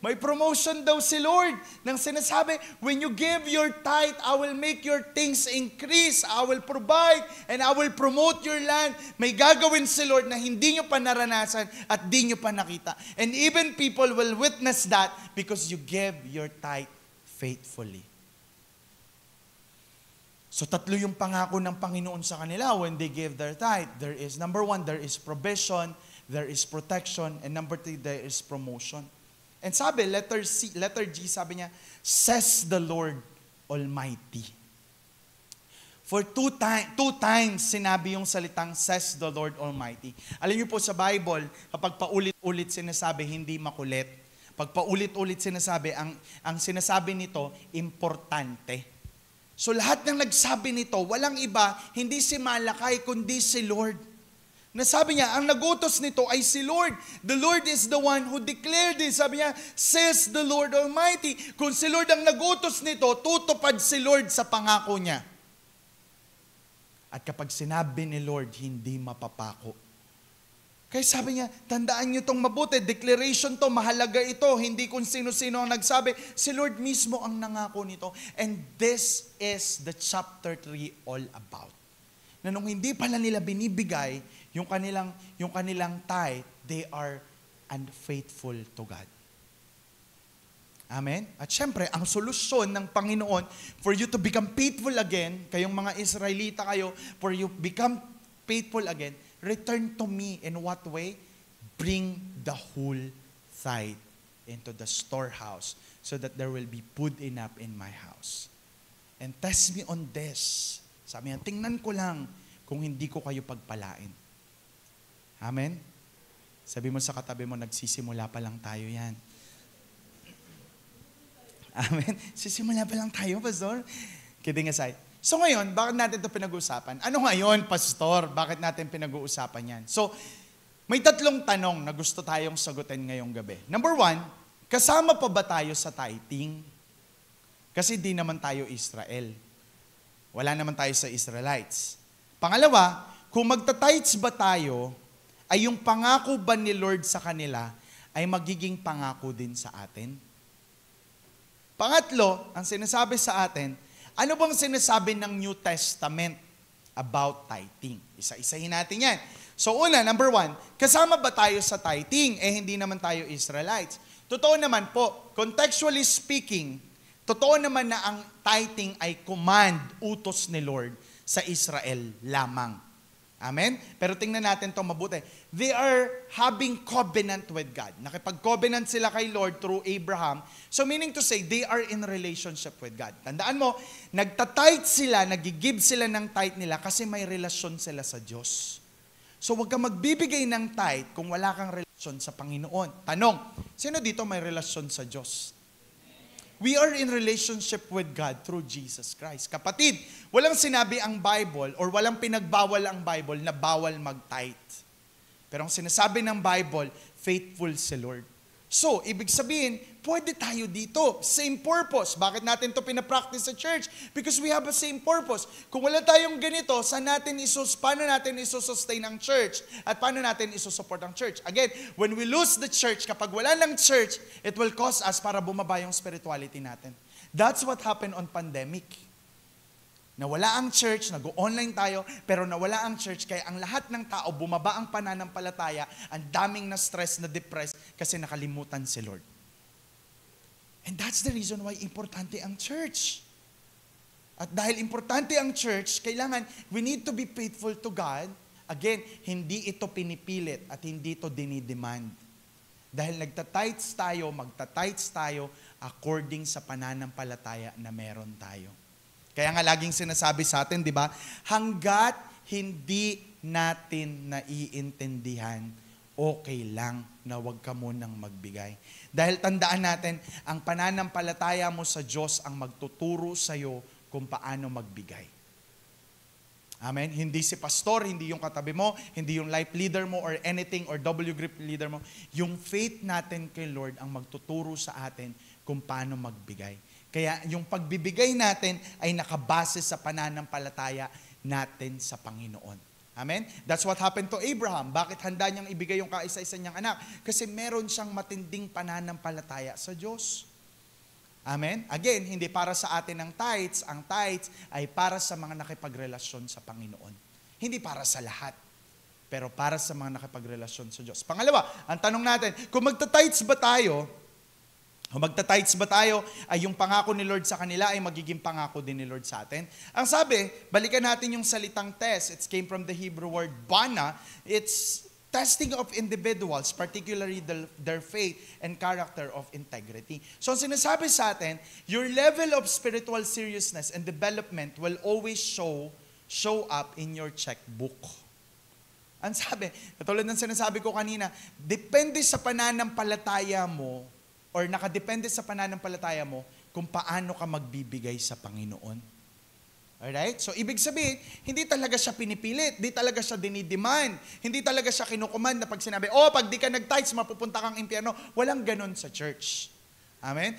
May promotion daw si Lord nang sinasabi, when you give your tithe, I will make your things increase. I will provide and I will promote your land. May gagawin si Lord na hindi nyo pa naranasan at di nyo pa nakita. And even people will witness that because you give your tithe faithfully. So tatlo yung pangako ng Panginoon sa kanila when they give their tithe. There is, number one, there is provision, there is protection, and number three, there is promotion. And sabi, letter G, sabi niya, says the Lord Almighty. For two times sinabi yung salitang says the Lord Almighty. Alam niyo po sa Bible, kapag paulit-ulit sinasabi, hindi makulit. Pag paulit-ulit sinasabi, ang sinasabi nito, importante. So lahat ng nagsabi nito, walang iba, hindi si Malakay, kundi si Lord. Nasabi niya, ang nagutos nito ay si Lord. The Lord is the one who declared this. Sabi niya, says the Lord Almighty. Kung si Lord ang nagutos nito, tutupad si Lord sa pangako niya. At kapag sinabi ni Lord, hindi mapapako. Kaya sabi niya, tandaan niyo itong mabuti, declaration to, mahalaga ito, hindi kung sino-sino ang nagsabi, si Lord mismo ang nangako nito. And this is the chapter 3 all about. Na nung hindi pala nila binibigay yung kanilang tithe, they are unfaithful to God. Amen? At syempre, ang solusyon ng Panginoon for you to become faithful again, kayong mga Israelita kayo, for you become faithful again, return to me. In what way? Bring the whole tithe into the storehouse so that there will be food enough in my house. And test me on this. Sabi niya, tingnan ko lang kung hindi ko kayo pagpalain. Amen? Sabi mo sa katabi mo, nagsisimula pa lang tayo yan. Amen? Sisimula pa lang tayo, Pastor. Kidding aside. So ngayon, bakit natin ito pinag-uusapan? Ano ngayon, Pastor? Bakit natin pinag-uusapan yan? So, may tatlong tanong na gusto tayong sagutin ngayong gabi. Number 1, kasama pa ba tayo sa tithing? Kasi di naman tayo Israel. Wala naman tayo sa Israelites. Pangalawa, kung magta-tithes ba tayo, ay yung pangako ba ni Lord sa kanila ay magiging pangako din sa atin? Pangatlo, ang sinasabi sa atin, ano bang sinasabi ng New Testament about tithing? Isa-isahin natin yan. So una, number 1, kasama ba tayo sa tithing? Hindi naman tayo Israelites. Totoo naman po, contextually speaking, totoo naman na ang tithing ay command, utos ni Lord sa Israel lamang. Amen? Pero tingnan natin ito mabuti. They are having covenant with God. Nakipag-covenant sila kay Lord through Abraham. So meaning to say, they are in relationship with God. Tandaan mo, nagta-tithe sila, nag-give sila ng tithe nila kasi may relasyon sila sa Diyos. So huwag kang magbibigay ng tithe kung wala kang relasyon sa Panginoon. Tanong, sino dito may relasyon sa Diyos? We are in relationship with God through Jesus Christ. Kapatid, walang sinabi ang Bible or walang pinagbawal ang Bible na bawal mag-tithe. Pero ang sinasabi ng Bible, faithful si Lord. So, ibig sabihin, pwede tayo dito. Same purpose. Bakit natin ito pinapractice sa church? Because we have a same purpose. Kung wala tayong ganito, paano natin isusustain ang church? At paano natin isusupport ang church? Again, when we lose the church, kapag wala ng church, it will cause us para bumaba yung spirituality natin. That's what happened on pandemic. Nawala ang church, nag-online tayo, pero nawala ang church, kaya ang lahat ng tao, bumaba ang pananampalataya, ang daming na stress, na depressed, kasi nakalimutan si Lord. And that's the reason why importante ang church. At dahil importante ang church, kailangan, we need to be faithful to God. Again, hindi ito pinipilit at hindi ito dinidemand. Dahil nagta-tithes tayo, magta-tithes tayo according sa pananampalataya na meron tayo. Kaya nga laging sinasabi sa atin, di ba? Hanggat hindi natin naiintindihan, okay lang na huwag ka munang magbigay. Dahil tandaan natin, ang pananampalataya mo sa Diyos ang magtuturo sa iyo kung paano magbigay. Amen? Hindi si pastor, hindi yung katabi mo, hindi yung life leader mo or anything or W group leader mo. Yung faith natin kay Lord ang magtuturo sa atin kung paano magbigay. Kaya yung pagbibigay natin ay nakabase sa pananampalataya natin sa Panginoon. Amen? That's what happened to Abraham. Bakit handa niyang ibigay yung kaisa-isa niyang anak? Kasi meron siyang matinding pananampalataya sa Diyos. Amen? Again, hindi para sa atin ang tithes. Ang tithes ay para sa mga nakipagrelasyon sa Panginoon. Hindi para sa lahat, pero para sa mga nakipagrelasyon sa Diyos. Pangalawa, ang tanong natin, kung magta-tithes ba tayo, ay yung pangako ni Lord sa kanila ay magiging pangako din ni Lord sa atin. Ang sabi, balikan natin yung salitang test. It came from the Hebrew word bana. It's testing of individuals, particularly their faith and character of integrity. So ang sinasabi sa atin, your level of spiritual seriousness and development will always show up in your checkbook. Ang sabi, katulad ng sinasabi ko kanina, depende sa pananampalataya mo or nakadepende sa pananampalataya mo kung paano ka magbibigay sa Panginoon. Alright? So, ibig sabihin, hindi talaga siya pinipilit, hindi talaga siya dinidemand, hindi talaga siya kinukuman na pag sinabi, pag di ka nag-tithes, mapupunta kang impyerno. Walang ganon sa church. Amen?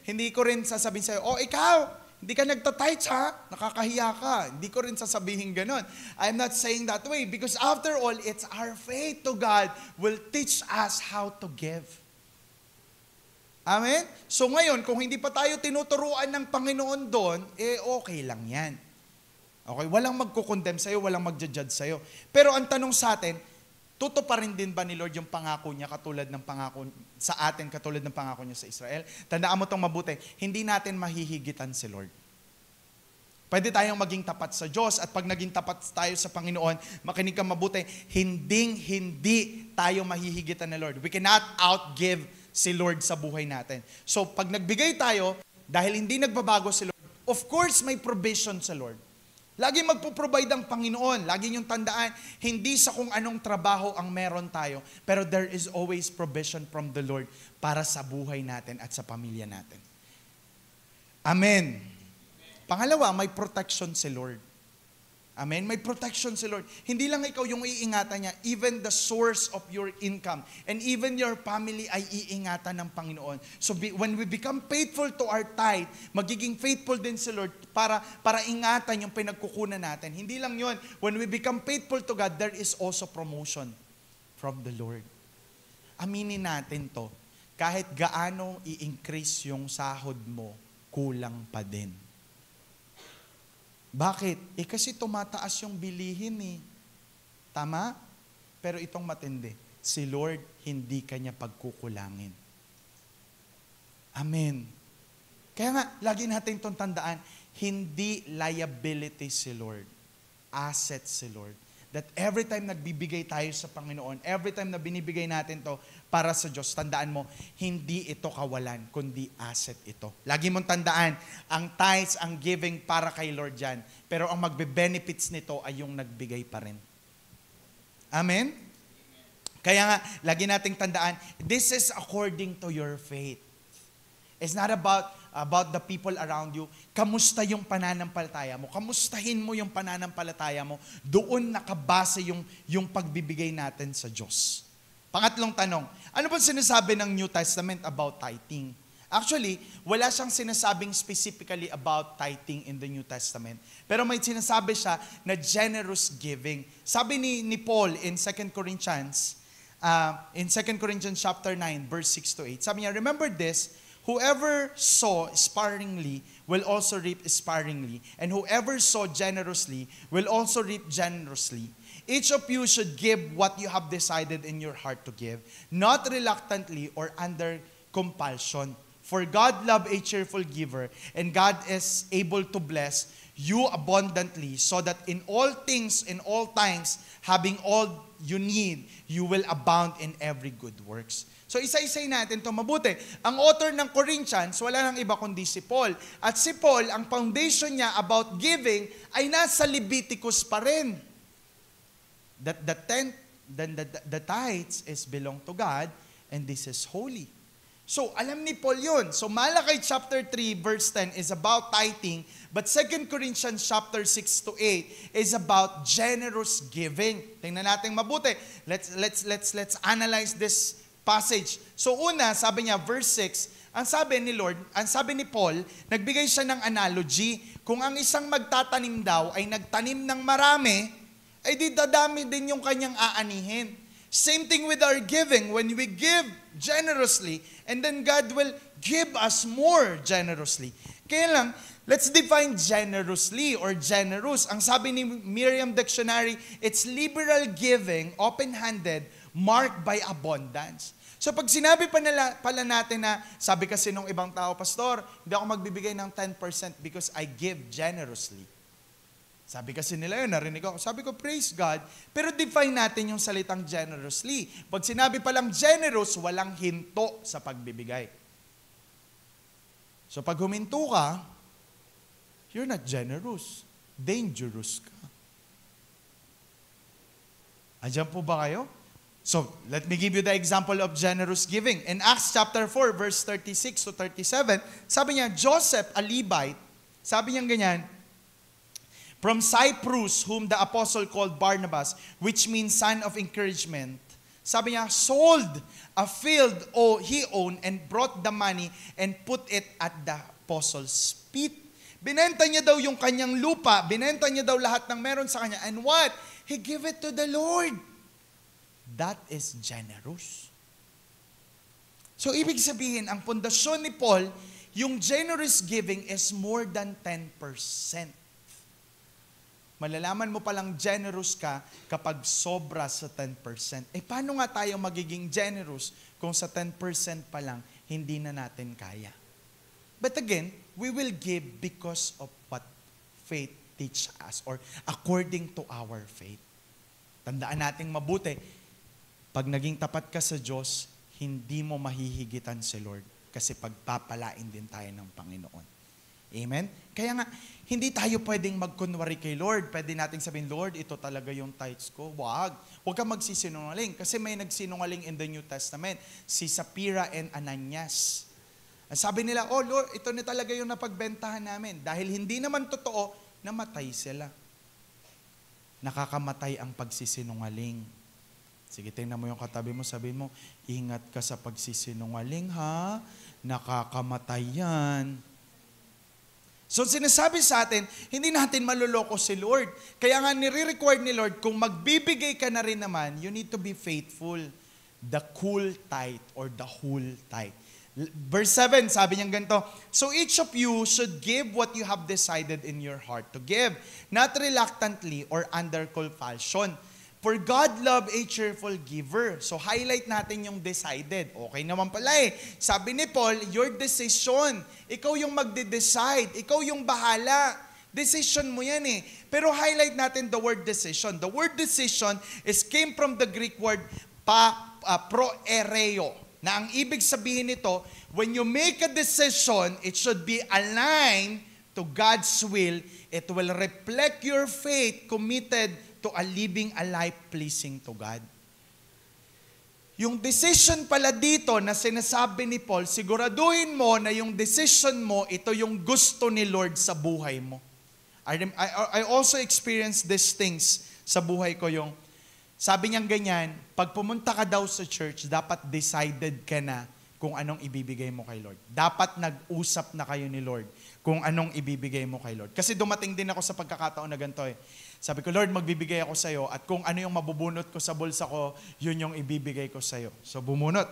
Hindi ko rin sasabihin sa'yo, ikaw, hindi ka nagta-tithes ha? Nakakahiya ka. Hindi ko rin sasabihin ganon. I'm not saying that way because after all, it's our faith to God will teach us how to give. Amen? So ngayon, kung hindi pa tayo tinuturuan ng Panginoon doon, okay lang yan. Okay? Walang magkukondem sa'yo, walang magja-judge sa'yo. Pero ang tanong sa atin, tutuparin din ba ni Lord yung pangako niya katulad ng pangako sa atin, katulad ng pangako niya sa Israel? Tandaan mo itong mabuti, hindi natin mahihigitan si Lord. Pwede tayong maging tapat sa Diyos at pag naging tapat tayo sa Panginoon, makinig kang mabuti, hindi tayo mahihigitan ni Lord. We cannot outgive si Lord sa buhay natin. So, pag nagbigay tayo, dahil hindi nagbabago si Lord, of course, may provision sa Lord. Lagi magpo-provide ang Panginoon. Lagi niyong tandaan, hindi sa kung anong trabaho ang meron tayo, pero there is always provision from the Lord para sa buhay natin at sa pamilya natin. Amen. Pangalawa, may protection si Lord. Amen? May protection si Lord. Hindi lang ikaw yung iingatan niya, even the source of your income and even your family ay iingatan ng Panginoon. So when we become faithful to our tithe, magiging faithful din si Lord para ingatan yung pinagkukunan natin. Hindi lang yun. When we become faithful to God, there is also promotion from the Lord. Aminin natin to. Kahit gaano i-increase yung sahod mo, kulang pa din. Bakit? Kasi tumataas yung bilihin eh. Tama? Pero itong matindi, si Lord hindi kanya pagkukulangin. Amen. Kaya nga, lagi natin itong tandaan, hindi liability si Lord. Asset si Lord. That every time nagbibigay tayo sa Panginoon, every time na binibigay natin to para sa Diyos, tandaan mo, hindi ito kawalan, kundi asset ito. Lagi mong tandaan, ang tithes, ang giving para kay Lord yan. Pero ang magbe-benefits nito ay yung nagbigay pa rin. Amen? Kaya nga, lagi nating tandaan, this is according to your faith. It's not about the people around you. Kamusta yung pananampalataya mo? Kamustahin mo yung pananampalataya mo? Doon nakabase yung pagbibigay natin sa Diyos. Pangatlong tanong, ano ba sinasabi ng New Testament about tithing? Actually, wala siyang sinasabing specifically about tithing in the New Testament. Pero may sinasabi siya na generous giving. Sabi ni Paul in 2 Corinthians chapter 9, verse 6 to 8. Sabi niya, remember this, whoever sow sparingly will also reap sparingly, and whoever sow generously will also reap generously. Each of you should give what you have decided in your heart to give, not reluctantly or under compulsion. For God loves a cheerful giver, and God is able to bless you abundantly, so that in all things, in all times, having all you need, you will abound in every good works. So isa-isay natin ito mabuti. Ang author ng Corinthians, wala nang iba kundi si Paul. At si Paul, ang foundation niya about giving ay nasa Leviticus pa rin. That the tithes is belong to God, and this is holy. So, alam ni Paul yun. So, Malakay chapter 3, verse 10 is about tithing, but 2 Corinthians chapter 6 to 8 is about generous giving. Tingnan natin mabuti. Let's analyze this passage. So, una, sabi niya, verse 6, ang sabi ni Paul, nagbigay siya ng analogy, kung ang isang magtatanim daw ay nagtanim ng marami, ay di dadami din yung kanyang aanihin. Same thing with our giving. When we give generously, and then God will give us more generously. Kaya lang, let's define generously or generous. Ang sabi ni Merriam Dictionary, it's liberal giving, open-handed, marked by abundance. So pag sinabi pala natin na, sabi kasi nung ibang tao, Pastor, hindi ako magbibigay ng 10% because I give generously. Sabi kasi nila yun, narinig ako. Sabi ko, praise God. Pero define natin yung salitang generously. Pag sinabi palang generous, walang hinto sa pagbibigay. So pag huminto ka, you're not generous. Dangerous ka. Andiyan po ba kayo? So, let me give you the example of generous giving. In Acts chapter 4, verse 36 to 37, sabi niya, Joseph, a Levite, sabi niya ganyan, from Cyprus, whom the apostle called Barnabas, which means son of encouragement. Sabi niya, sold a field he owned and brought the money and put it at the apostles' feet. Binenta niya daw yung kanyang lupa, binenta niya daw lahat ng meron sa kanya, and what? He gave it to the Lord. That is generous. So, ibig sabihin, ang pundasyon ni Paul, yung generous giving is more than 10%. Malalaman mo palang generous ka kapag sobra sa 10%. Paano nga tayo magiging generous kung sa 10% pa lang hindi na natin kaya? But again, we will give because of what faith teach us or according to our faith. Tandaan nating mabuti, pag naging tapat ka sa Diyos, hindi mo mahihigitan si Lord kasi pagpapalain din tayo ng Panginoon. Amen? Kaya nga, hindi tayo pwedeng magkunwari kay Lord. Pwede nating sabihin, Lord, ito talaga yung tithes ko. Wag. Huwag kang magsisinungaling. Kasi may nagsinungaling in the New Testament. Si Sapphira and Ananias. Sabi nila, oh Lord, ito na talaga yung napagbentahan namin. Dahil hindi naman totoo, namatay sila. Nakakamatay ang pagsisinungaling. Sige, tingnan mo yung katabi mo, sabihin mo, ingat ka sa pagsisinungaling ha. Nakakamatay yan. So sinasabi sa atin, hindi natin maluloko si Lord. Kaya nga nire-require ni Lord, kung magbibigay ka na rin naman, you need to be faithful. The cool tithe or the whole tithe. Verse 7, sabi niya ganito, so each of you should give what you have decided in your heart to give, not reluctantly or under compulsion. For God love a cheerful giver. So highlight natin yung decided. Okay naman pala eh. Sabi ni Paul, your decision. Ikaw yung magde-decide. Ikaw yung bahala. Decision mo yan eh. Pero highlight natin the word decision. The word decision came from the Greek word proereo. Na ang ibig sabihin nito, when you make a decision, it should be aligned to God's will. It will reflect your faith committed to a living a life pleasing to God. Yung decision pala dito na sinasabi ni Paul, siguraduhin mo na yung decision mo, ito yung gusto ni Lord sa buhay mo. I also experienced these things sa buhay ko, yung sabi niyang ganyan, pag pumunta ka daw sa church, dapat decided ka na kung anong ibibigay mo kay Lord. Dapat nag-usap na kayo ni Lord kung anong ibibigay mo kay Lord. Kasi dumating din ako sa pagkakataon na ganito eh. Sabi ko, Lord, magbibigay ako sa iyo at kung ano yung mabubunot ko sa bulsa ko, yun yung ibibigay ko sa iyo. So bumunot.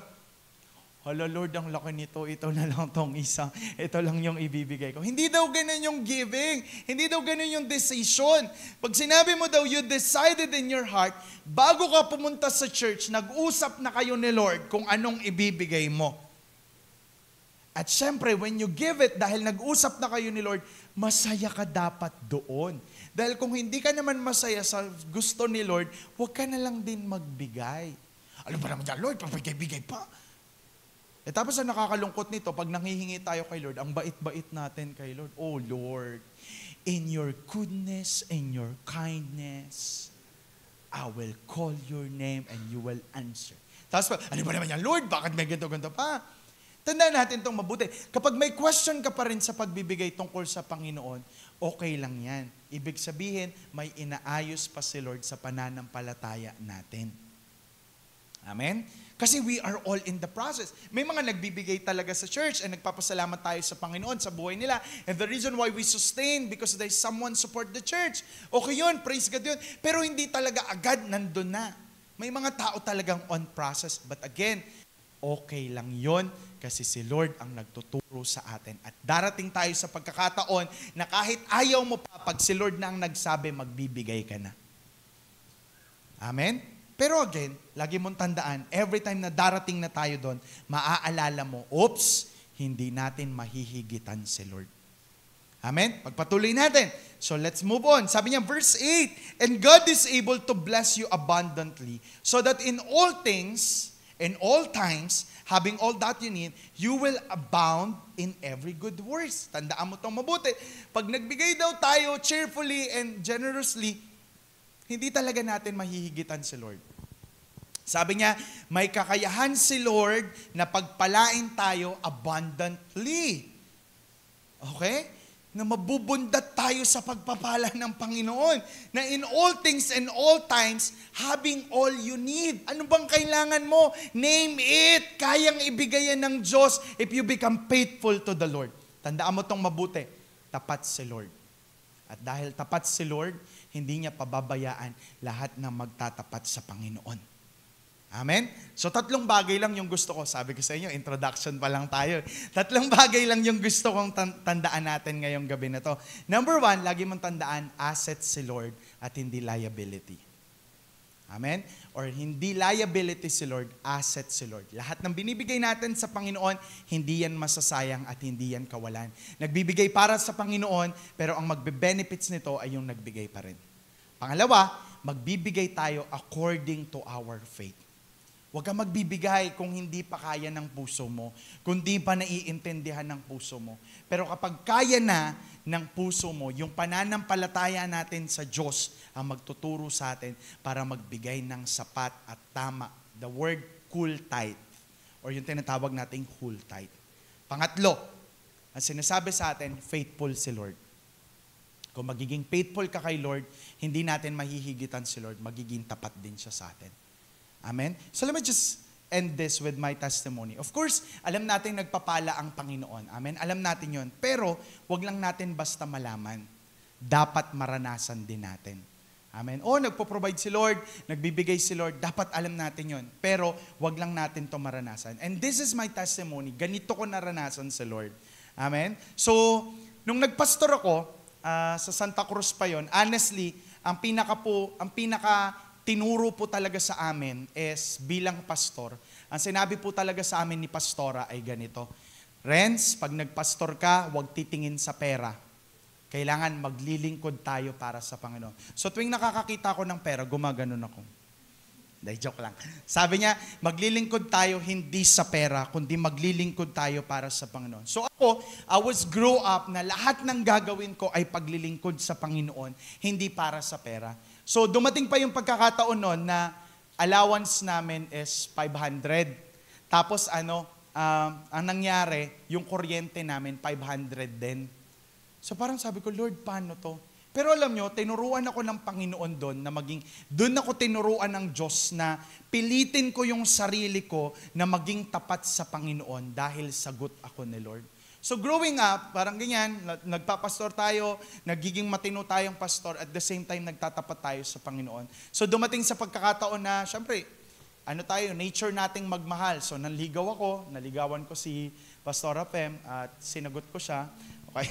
Hala Lord, ang laki nito, ito na lang tong isa. Ito lang yung ibibigay ko. Hindi daw ganun yung giving. Hindi daw ganun yung decision. Pag sinabi mo daw, you decided in your heart, bago ka pumunta sa church, nag-usap na kayo ni Lord kung anong ibibigay mo. At syempre, when you give it, dahil nag-usap na kayo ni Lord, masaya ka dapat doon. Dahil kung hindi ka naman masaya sa gusto ni Lord, huwag ka na lang din magbigay. Alam ba naman dyan, Lord, papagay-bigay pa. Tapos ang nakakalungkot nito, pag nanghihingi tayo kay Lord, ang bait-bait natin kay Lord. Oh Lord, in your goodness, in your kindness, I will call your name and you will answer. Tapos, ano ba naman yan, Lord, bakit may ganito-ganito pa? Tandaan natin itong mabuti. Kapag may question ka pa rin sa pagbibigay tungkol sa Panginoon, okay lang yan. Ibig sabihin, may inaayos pa si Lord sa pananampalataya natin. Amen? Kasi we are all in the process. May mga nagbibigay talaga sa church and nagpapasalamat tayo sa Panginoon sa buhay nila. And the reason why we sustain, because there's someone support the church. Okay yun, praise God yun. Pero hindi talaga agad nandun na. May mga tao talagang on process. But again, okay lang yun kasi si Lord ang nagtuturo sa atin. At darating tayo sa pagkakataon na kahit ayaw mo pa, pag si Lord na ang nagsabi, magbibigay ka na. Amen? Pero again, lagi mong tandaan, every time na darating na tayo doon, maaalala mo, oops, hindi natin mahihigitan si Lord. Amen? Pagpatuloy natin. So let's move on. Sabi niya, verse 8, and God is able to bless you abundantly, so that in all things, in all times, having all that you need, you will abound in every good works. Tandaan mo itong mabuti. Pag nagbigay daw tayo cheerfully and generously, hindi talaga natin mahihigitan si Lord. Sabi niya, may kakayahan si Lord na pagpalain tayo abundantly. Okay? Na mabubundat tayo tayo sa pagpapala ng Panginoon. Na in all things and all times, having all you need. Ano bang kailangan mo? Name it. Kayang ibigay yan ng Diyos if you become faithful to the Lord. Tandaan mo tong mabuti. Tapat si Lord. At dahil tapat si Lord, hindi niya pababayaan lahat ng magtatapat sa Panginoon. Amen? So 3 bagay lang yung gusto ko. Sabi ko sa inyo, introduction pa lang tayo. 3 bagay lang yung gusto kong tandaan natin ngayong gabi na to. Number 1, lagi mong tandaan, asset si Lord at hindi liability. Amen? Or hindi liability si Lord, asset si Lord. Lahat ng binibigay natin sa Panginoon, hindi yan masasayang at hindi yan kawalan. Nagbibigay para sa Panginoon, pero ang magbe-benefits nito ay yung nagbigay pa rin. Pangalawa, magbibigay tayo according to our faith. Huwag kang magbibigay kung hindi pa kaya ng puso mo, kung hindi pa naiintindihan ng puso mo. Pero kapag kaya na ng puso mo, yung pananampalataya natin sa Diyos ang magtuturo sa atin para magbigay ng sapat at tama. The word whole tithe, or yung tinatawag nating whole tithe. Pangatlo, ang sinasabi sa atin, faithful si Lord. Kung magiging faithful ka kay Lord, hindi natin mahihigitan si Lord, magiging tapat din siya sa atin. Amen? So let me just end this with my testimony. Of course, alam natin nagpapala ang Panginoon. Amen? Alam natin yon. Pero, wag lang natin basta malaman. Dapat maranasan din natin. Amen? O, nagpo-provide si Lord, nagbibigay si Lord, dapat alam natin yon. Pero, wag lang natin to maranasan. And this is my testimony. Ganito ko naranasan si Lord. Amen? So, nung nagpastor ako, sa Santa Cruz pa yon, honestly, ang pinaka tinuro po talaga sa amin is bilang pastor. Ang sinabi po talaga sa amin ni Pastora ay ganito, Renz, pag nagpastor ka, huwag titingin sa pera. Kailangan maglilingkod tayo para sa Panginoon. So tuwing nakakakita ko ng pera, gumaganon ako. Dahil joke lang. Sabi niya, maglilingkod tayo hindi sa pera, kundi maglilingkod tayo para sa Panginoon. So ako, I was grow up na lahat ng gagawin ko ay paglilingkod sa Panginoon, hindi para sa pera. So dumating pa yung pagkakataon noon na allowance namin is 500. Tapos ang nangyari, yung kuryente namin 500 din. So parang sabi ko, Lord, paano to? Pero alam nyo, tinuruan ako ng Panginoon doon ako tinuruan ng Diyos na pilitin ko yung sarili ko na maging tapat sa Panginoon dahil sagot ako ni Lord. So growing up, parang ganyan, nagpapastor tayo, nagiging matino tayong pastor, at the same time nagtatapat tayo sa Panginoon. So dumating sa pagkakataon na, syempre, nature nating magmahal. So naligawan ko si Pastora Pem at sinagot ko siya. Okay,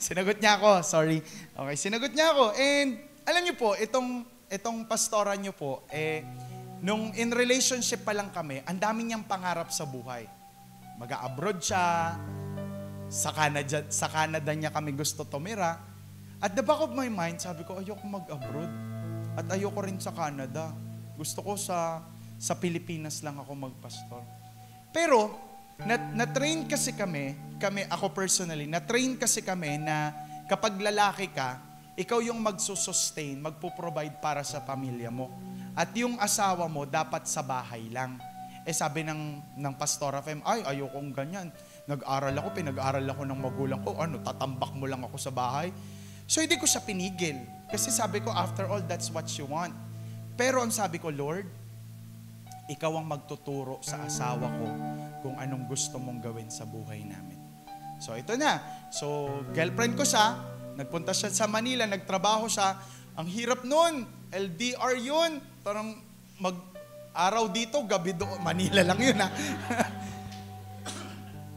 sinagot niya ako, sorry. Okay, sinagot niya ako. And alam niyo po, itong pastora niyo po, nung in relationship pa lang kami, ang dami niyang pangarap sa buhay. Mag-a-abroad siya, sa Canada niya kami gusto tumira. At the back of my mind, sabi ko, ayoko mag-abroad. At ayoko rin sa Canada. Gusto ko sa Pilipinas lang ako magpastor. Pero, na-train kasi ako personally, na-train kasi kami na kapag lalaki ka, ikaw yung magsusustain, magpo-provide para sa pamilya mo. At yung asawa mo, dapat sa bahay lang. Sabi ng Pastora Fem, ayokong ganyan. Pinag-aral ako ng magulang ko. Tatambak mo lang ako sa bahay? So, hindi ko siya pinigil. Kasi sabi ko, after all, that's what you want. Pero ang sabi ko, Lord, ikaw ang magtuturo sa asawa ko kung anong gusto mong gawin sa buhay namin. So, ito na. So, girlfriend ko siya. Nagpunta siya sa Manila, nagtrabaho siya. Ang hirap nun. LDR yun. Parang araw dito, gabi doon. Manila lang yun, ha?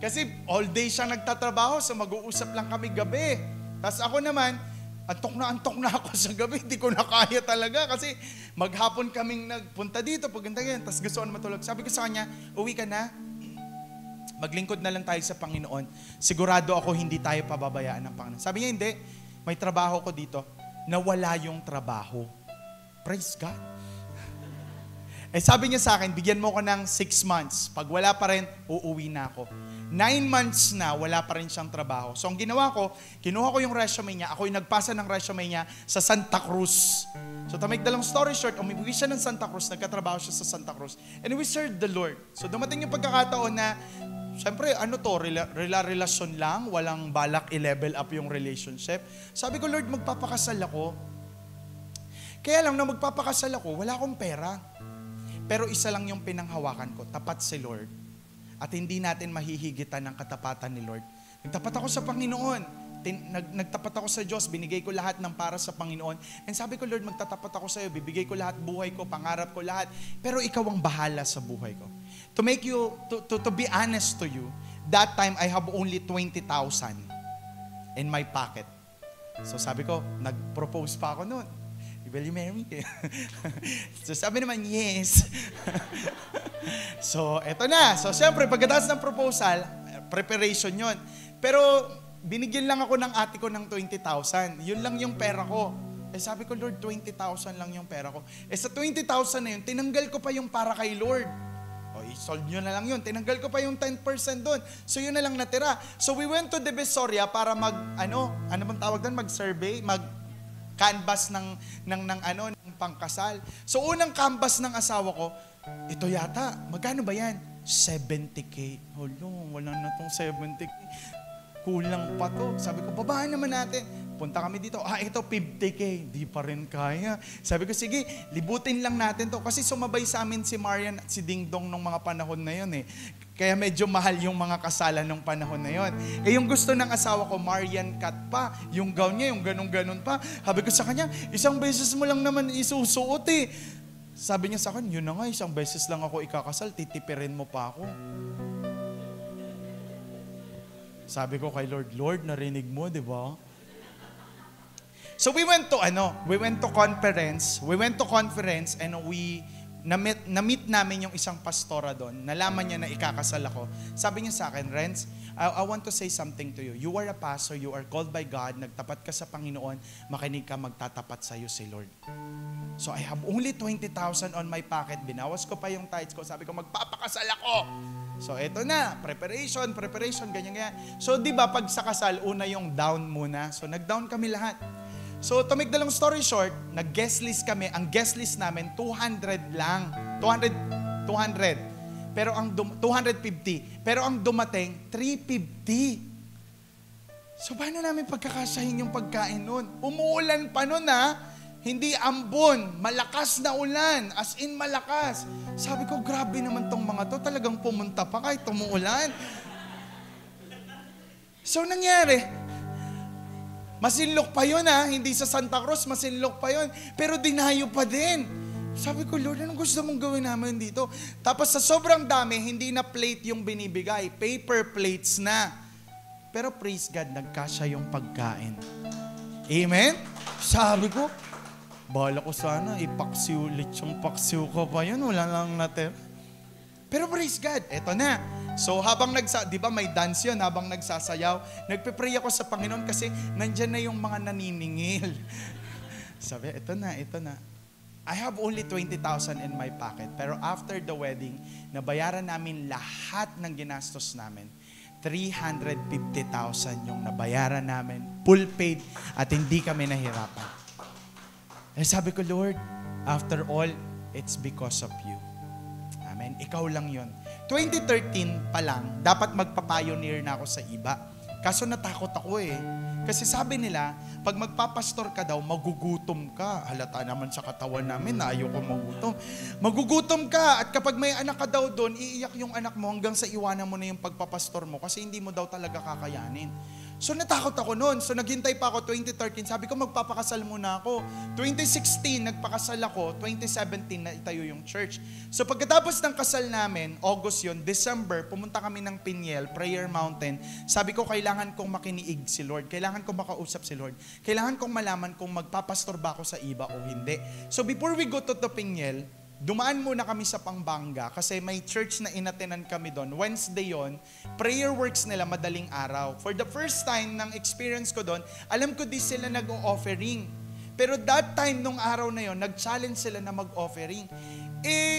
Kasi all day siya nagtatrabaho, so mag-uusap lang kami gabi. Tapos ako naman, antok na ako sa gabi. Hindi ko na kaya talaga kasi maghapon kaming nagpunta dito, pagpunta ganyan. Tapos gusto ko na matulog. Sabi ko sa kanya, uwi ka na. Maglingkod na lang tayo sa Panginoon. Sigurado ako hindi tayo pababayaan ng Panginoon. Sabi niya, hindi. May trabaho ko dito. Nawala yung trabaho. Praise God. Sabi niya sa akin, bigyan mo ko ng 6 months. Pag wala pa rin, uuwi na ako. 9 months na, wala pa rin siyang trabaho. So ang ginawa ko, kinuha ko yung resume niya. Ako yung nagpasa ng resume niya sa Santa Cruz. So to make the long story short, umuwi siya ng Santa Cruz, nagkatrabaho siya sa Santa Cruz. And we served the Lord. So dumating yung pagkakataon na Siyempre, relasyon lang, walang balak i-level up yung relationship. Sabi ko, Lord, magpapakasal ako. Kaya lang na magpapakasal ako, wala akong pera. Pero isa lang yung pinanghawakan ko, tapat si Lord. At hindi natin mahihigitan ng katapatan ni Lord. Nagtapat ako sa Panginoon. Nagtapat ako sa Diyos, binigay ko lahat ng para sa Panginoon. And sabi ko, Lord, magtatapat ako sa iyo, bibigay ko lahat, buhay ko, pangarap ko lahat. Pero ikaw ang bahala sa buhay ko. To be honest to you, that time I have only 20,000 in my pocket. So sabi ko, nag-propose pa ako noon. Will you marry me? So sabi naman, yes. So eto na. So syempre, pagkatapos ng proposal, preparation yon. Pero binigyan lang ako ng ate ko ng 20,000. Yun lang yung pera ko. Sabi ko, Lord, 20,000 lang yung pera ko. Sa 20,000 na yun, tinanggal ko pa yung para kay Lord. I-solve nyo na lang yun. Tinanggal ko pa yung 10% doon. So yun na lang natira. So we went to Divisoria para ano bang tawag doon? Mag-survey, canvas ng pangkasal. So unang canvas ng asawa ko, ito yata, magkano ba yan? 70K. Wala na tong 70K. Kulang pa to. Sabi ko, babaan naman natin. Punta kami dito. Ito 50K. Di pa rin kaya. Sabi ko, sige, libutin lang natin to. Kasi sumabay sa amin si Marian at si Ding Dong nung mga panahon na yun eh. Kaya medyo mahal yung mga kasalan nung panahon na yun. Yung gusto ng asawa ko, Marian cut pa. Yung gown niya, yung ganun-ganun pa. Sabi ko sa kanya, isang beses mo lang naman isusuot eh. Sabi niya sa akin, yun na nga, isang beses lang ako ikakasal, titipirin mo pa ako. Sabi ko kay Lord, Lord, narinig mo, di ba? So we went to conference and na-meet namin yung isang pastora doon. Nalaman niya na ikakasal ako. Sabi niya sa akin, Renz, I want to say something to you. You are a pastor, you are called by God, nagtapat ka sa Panginoon, makinig ka, magtatapat sa iyo si Lord. So I have only 20,000 on my pocket. Binawas ko pa yung tithes ko. Sabi ko, magpapakasal ako. So eto na, preparation, ganyan. So di ba pag sa kasal, una yung down muna. So nag-down kami lahat. So to make the long story short, nag-guest list kami. Ang guest list namin, 200 lang. 200. Pero ang 250. Pero ang dumating, 350. So paano namin pagkakasahin yung pagkain nun? Umuulan pa nun Hindi ambon, malakas na ulan, as in malakas. Sabi ko, grabe naman tong mga to, talagang pumunta pa kahit tumuulan. So nangyari, masinlok pa yun hindi sa Santa Cruz, masinlok pa yun, pero dinayo pa din. Sabi ko, Lord, anong gusto mong gawin namin dito? Tapos sa sobrang dami, hindi na plate yung binibigay, paper plates na. Pero praise God, nagkasya yung pagkain. Amen? Sabi ko, bahala ko sana, ipaksiw, lechong paksiw ko pa yun, wala lang natin. Pero praise God, eto na. So habang di ba may dance yun, habang nagsasayaw, nagpe-pray ako sa Panginoon kasi nandyan na yung mga naniningil. Sabi, eto na. I have only 20,000 in my pocket. Pero after the wedding, nabayaran namin lahat ng ginastos namin. 350,000 yung nabayaran namin, full paid, at hindi kami nahirapan. Sabi ko, Lord, after all, it's because of you. Amen. Ikaw lang yon. 2013 pa lang, dapat magpa-pioneer na ako sa iba. Kaso natakot ako Kasi sabi nila, pag magpapastor ka daw, magugutom ka. Halata naman sa katawan namin na ayoko magutom. Magugutom ka at kapag may anak ka daw doon, iiyak yung anak mo hanggang sa iwanan mo na yung pagpapastor mo kasi hindi mo daw talaga kakayanin. So natakot ako noon. So naghintay pa ako 2013. Sabi ko magpapakasal muna ako. 2016 nagpakasal ako. 2017 na itayo yung church. So pagkatapos ng kasal namin, August yun, December, pumunta kami ng Piniel, Prayer Mountain. Sabi ko kailangan kong makiniig si Lord. Kailangan kong makausap si Lord. Kailangan kong malaman kung magpapastor ba ako sa iba o hindi. So before we go to the Piniel, dumaan muna kami sa Pampanga kasi may church na inatenan kami doon. Wednesday yon, prayer works nila madaling araw. For the first time ng experience ko doon, alam ko di sila nag-o-offering. Pero that time nung araw na yon, nag-challenge sila na mag-offering.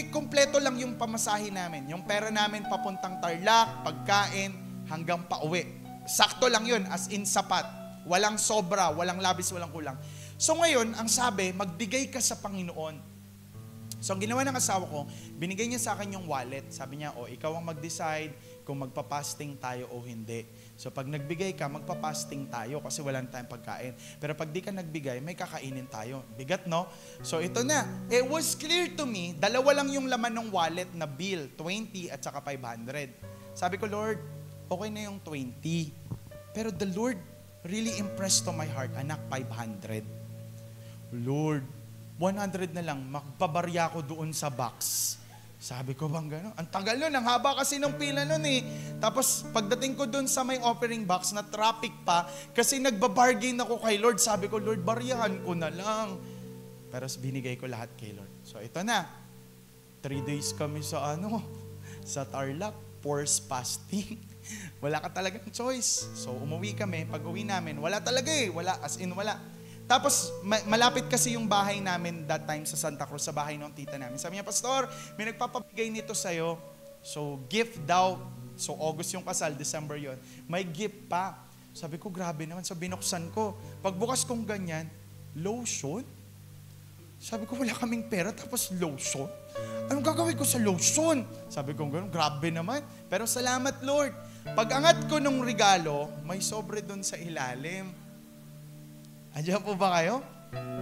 Kompleto lang yung pamasahe namin. Yung pera namin papuntang Tarlac, pagkain, hanggang pauwi. Sakto lang yun, as in sapat. Walang sobra, walang labis, walang kulang. So ngayon, ang sabi, magbigay ka sa Panginoon. So, ang ginawa ng asawa ko, binigay niya sa akin yung wallet. Sabi niya, ikaw ang mag-decide kung magpa-fasting tayo o hindi. So pag nagbigay ka, magpa-fasting tayo kasi wala na tayong pagkain. Pero pag di ka nagbigay, may kakainin tayo. Bigat, no? So ito na. It was clear to me, dalawa lang yung laman ng wallet na bill, 20 at saka 500. Sabi ko, Lord, okay na yung 20. Pero the Lord really impressed to my heart, anak, 500. Lord, 100 na lang, magpabarya ko doon sa box. Sabi ko bang gano'n? Ang tagal nun, ang haba kasi ng pila nun eh. Tapos pagdating ko doon sa may offering box na traffic pa, kasi nagbabargain ako kay Lord. Sabi ko, Lord, baryahan ko na lang. Pero binigay ko lahat kay Lord. So ito na, 3 days kami sa sa Tarlac, forced fasting. Wala ka talagang choice. So umuwi kami, pag uwi namin, wala talaga eh. Wala, as in wala. Tapos, malapit kasi yung bahay namin that time sa Santa Cruz, sa bahay ng tita namin. Sabi niya, Pastor, may nagpapabigay nito sa'yo. So, gift daw. So, August yung kasal, December yon. May gift pa. Sabi ko, grabe naman. So, binuksan ko. Pagbukas kong ganyan, lotion? Sabi ko, wala kaming pera, tapos lotion? Anong gagawin ko sa lotion? Sabi ko, gano'n, grabe naman. Pero salamat, Lord. Pag-angat ko nung regalo, may sobre doon sa ilalim. Andiyan po ba kayo?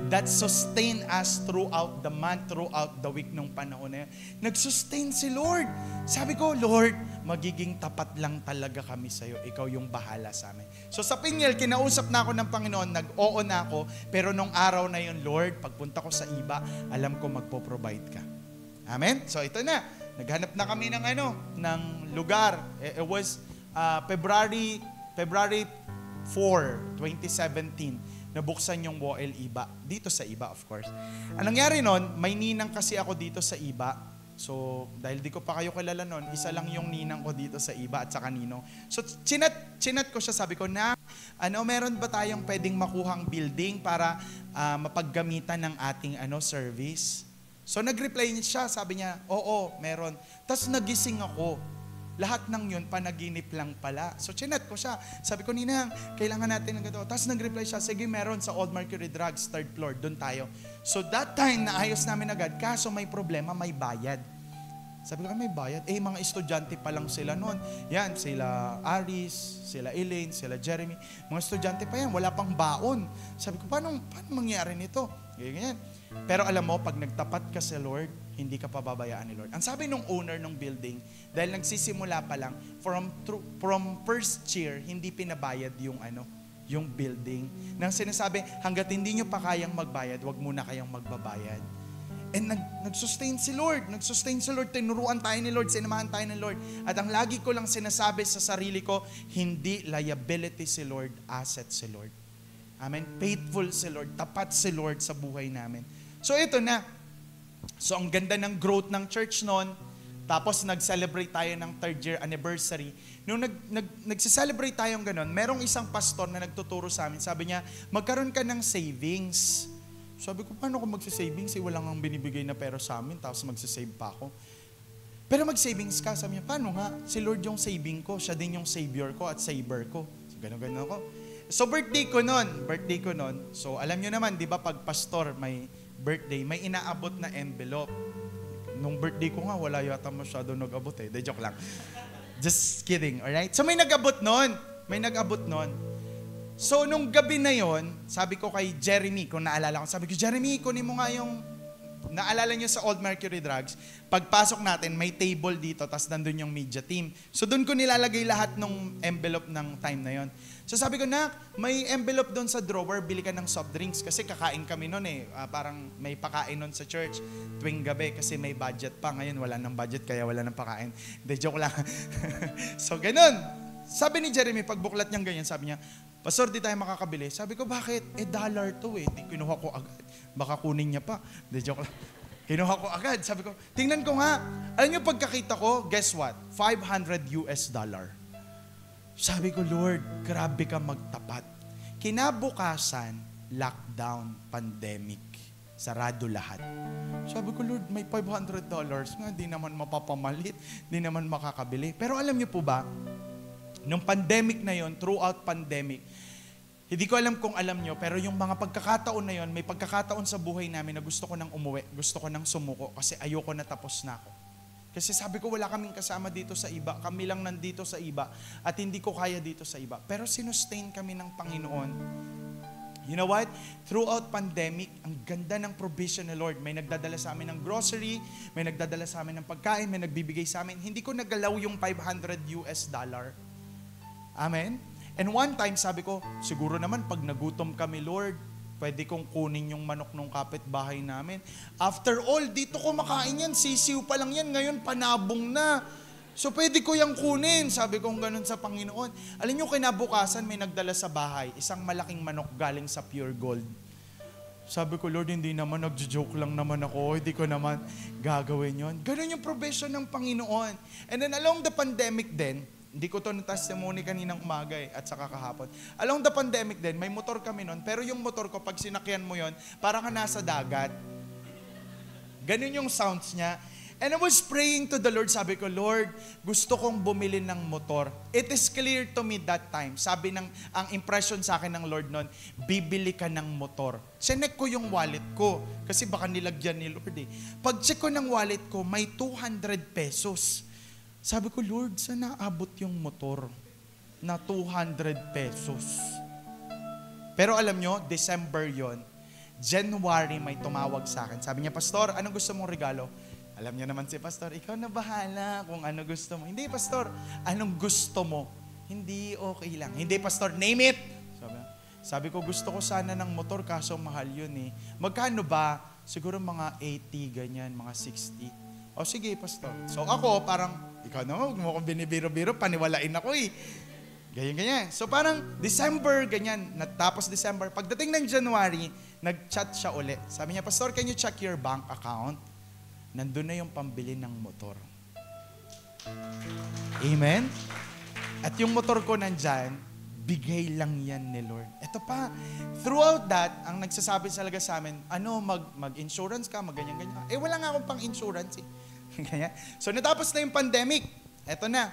That sustain us throughout the month, throughout the week nung panahon na yun. Nag-sustain si Lord. Sabi ko, Lord, magiging tapat lang talaga kami sa'yo. Ikaw yung bahala sa amin. So sa Piniel, kinausap na ako ng Panginoon, nag-oo na ako, pero nung araw na yun, Lord, pagpunta ko sa iba, alam ko magpo-provide ka. Amen? So ito na. Naghanap na kami ng ng lugar. It was February 4, 2017. Nabuksan yung WOL Iba. Dito sa Iba, of course. Ang nangyari nun, may ninang kasi ako dito sa Iba. So, dahil di ko pa kayo kilala nun, isa lang yung ninang ko dito sa Iba at saka ninong. So, chinat ko siya, sabi ko, na, meron ba tayong pwedeng makuhang building para mapaggamitan ng ating service? So, nag-reply siya, sabi niya, oo, meron. Tapos, nagising ako. Lahat ng yun, panaginip lang pala. So, chinat ko siya. Sabi ko, Ninang, kailangan natin ng gato. Tapos nag-reply siya, sige, meron sa Old Mercury Drugs, 3rd floor, doon tayo. So, that time, naayos namin agad. Kaso may problema, may bayad. Sabi ko, may bayad? Mga estudyante pa lang sila noon. Yan, sila Aris, sila Elaine, sila Jeremy. Mga estudyante pa yan, wala pang baon. Sabi ko, paano mangyari nito? Ganyan. Pero alam mo, pag nagtapat ka sa Lord, hindi ka pababayaan ni Lord. Ang sabi nung owner ng building, dahil nagsisimula pa lang, from first year, hindi pinabayad yung building. Nang sinasabi, hanggat hindi nyo pa kayang magbayad, wag muna kayang magbabayad. And nag-sustain si Lord. Nag-sustain si Lord. Tinuruan tayo ni Lord. Sinamahan tayo ni Lord. At ang lagi ko lang sinasabi sa sarili ko, hindi liability si Lord, asset si Lord. Amen. Faithful si Lord. Tapat si Lord sa buhay namin. So ito na. So ang ganda ng growth ng church noon. Tapos nag-celebrate tayo ng 3rd year anniversary. Nung nag-celebrate tayong ganun, merong isang pastor na nagtuturo sa amin. Sabi niya, magkaroon ka ng savings. Sabi ko, paano ko mag-savings? Wala nang binibigay na pera sa amin, tapos mag-save pa ako. Pero mag-savings ka. Sabi niya, paano nga? Si Lord yung saving ko. Siya din yung savior ko at saver ko. So, ganun ako. So, birthday ko nun. So, alam nyo naman, di ba, pag pastor may birthday, may inaabot na envelope. Nung birthday ko nga, wala yata masyado nag-abot eh. De, joke lang. Just kidding, alright? So, may nag-abot nun. So, nung gabi na yon, sabi ko kay Jeremy, kung naalala ko, sabi ko, Jeremy, kunin mo nga yung, naalala nyo sa Old Mercury Drugs, pagpasok natin, may table dito, tas nandun yung media team. So, dun ko nilalagay lahat ng envelope ng time na yon. So, sabi ko, may envelope doon sa drawer, bili ka ng soft drinks. Kasi kakain kami noon eh. Parang may pakain noon sa church tuwing gabi kasi may budget pa. Ngayon, wala ng budget, kaya wala ng pakain. De, joke lang. So, ganun. Sabi ni Jeremy, pagbuklat niyang ganyan, sabi niya, Pastor, di tayo makakabili. Sabi ko, bakit? $1 to eh. Kinuha ko agad. Baka kunin niya pa. De, joke lang. Kinuha ko agad. Sabi ko, tingnan ko nga. Alam niyo, pagkakita ko, guess what? $500. Sabi ko, Lord, grabe ka magtapat. Kinabukasan, lockdown, pandemic, sarado lahat. Sabi ko, Lord, may $500 nga, di naman mapapamalit, di naman makakabili. Pero alam niyo po ba, nung pandemic na yon, throughout pandemic, hindi ko alam kung alam niyo, pero yung mga pagkakataon na yon, may pagkakataon sa buhay namin na gusto ko nang umuwi, gusto ko nang sumuko kasi ayoko na, tapos na ako. Kasi sabi ko, wala kaming kasama dito sa iba. Kami lang nandito sa iba. At hindi ko kaya dito sa iba. Pero sinustain kami ng Panginoon. You know what? Throughout pandemic, ang ganda ng provision ni Lord. May nagdadala sa amin ng grocery, may nagdadala sa amin ng pagkain, may nagbibigay sa amin. Hindi ko nagalaw yung $500. Amen? And one time, sabi ko, siguro naman pag nagutom kami, Lord, pwede kong kunin yung manok ng kapitbahay namin. After all, dito ko makain yan. Sisiw pa lang yan. Ngayon, panabong na. So, pwede ko yung kunin. Sabi kong ganun sa Panginoon. Alam nyo, kinabukasan may nagdala sa bahay. Isang malaking manok galing sa Pure Gold. Sabi ko, Lord, hindi naman, nagjo-joke lang naman ako. Hindi ko naman gagawin yon. Ganun yung provision ng Panginoon. And then along the pandemic din, hindi ko to na-testimony kaninang umaga at saka kahapon. Along the pandemic din, may motor kami nun. Pero yung motor ko, pag sinakyan mo yon, parang ka nasa dagat. Ganun yung sounds niya. And I was praying to the Lord, sabi ko, Lord, gusto kong bumili ng motor. It is clear to me that time. Sabi ang impression sa akin ng Lord noon, bibili ka ng motor. Chinek ko yung wallet ko, kasi baka nilagyan ni Lord eh. Pag check ko ng wallet ko, may 200 pesos. Sabi ko, Lord, saan naabot yung motor na 200 pesos? Pero alam nyo, December yon, January may tumawag sa akin. Sabi niya, Pastor, anong gusto mong regalo? Alam niya naman si Pastor, ikaw na bahala kung ano gusto mo. Hindi, Pastor, anong gusto mo? Hindi, okay lang. Hindi, Pastor, name it. Sabi ko, gusto ko sana ng motor, kaso mahal yun eh. Magkano ba? Siguro mga 80, ganyan, mga 60. O sige, Pastor. So ako, parang, ikaw na huwag mo akong binibiro-biro, paniwalain ako eh. Ganyan. So parang December, ganyan. Tapos December, pagdating ng January, nag-chat siya uli. Sabi niya, Pastor, can you check your bank account? Nandun na yung pambili ng motor. Amen? At yung motor ko nandyan, bigay lang yan ni Lord. Ito pa, throughout that, ang nagsasabi talaga sa amin, mag-insurance ka, mag-ganyan-ganyan. Wala nga akong pang-insurance eh. So natapos na yung pandemic. Ito na,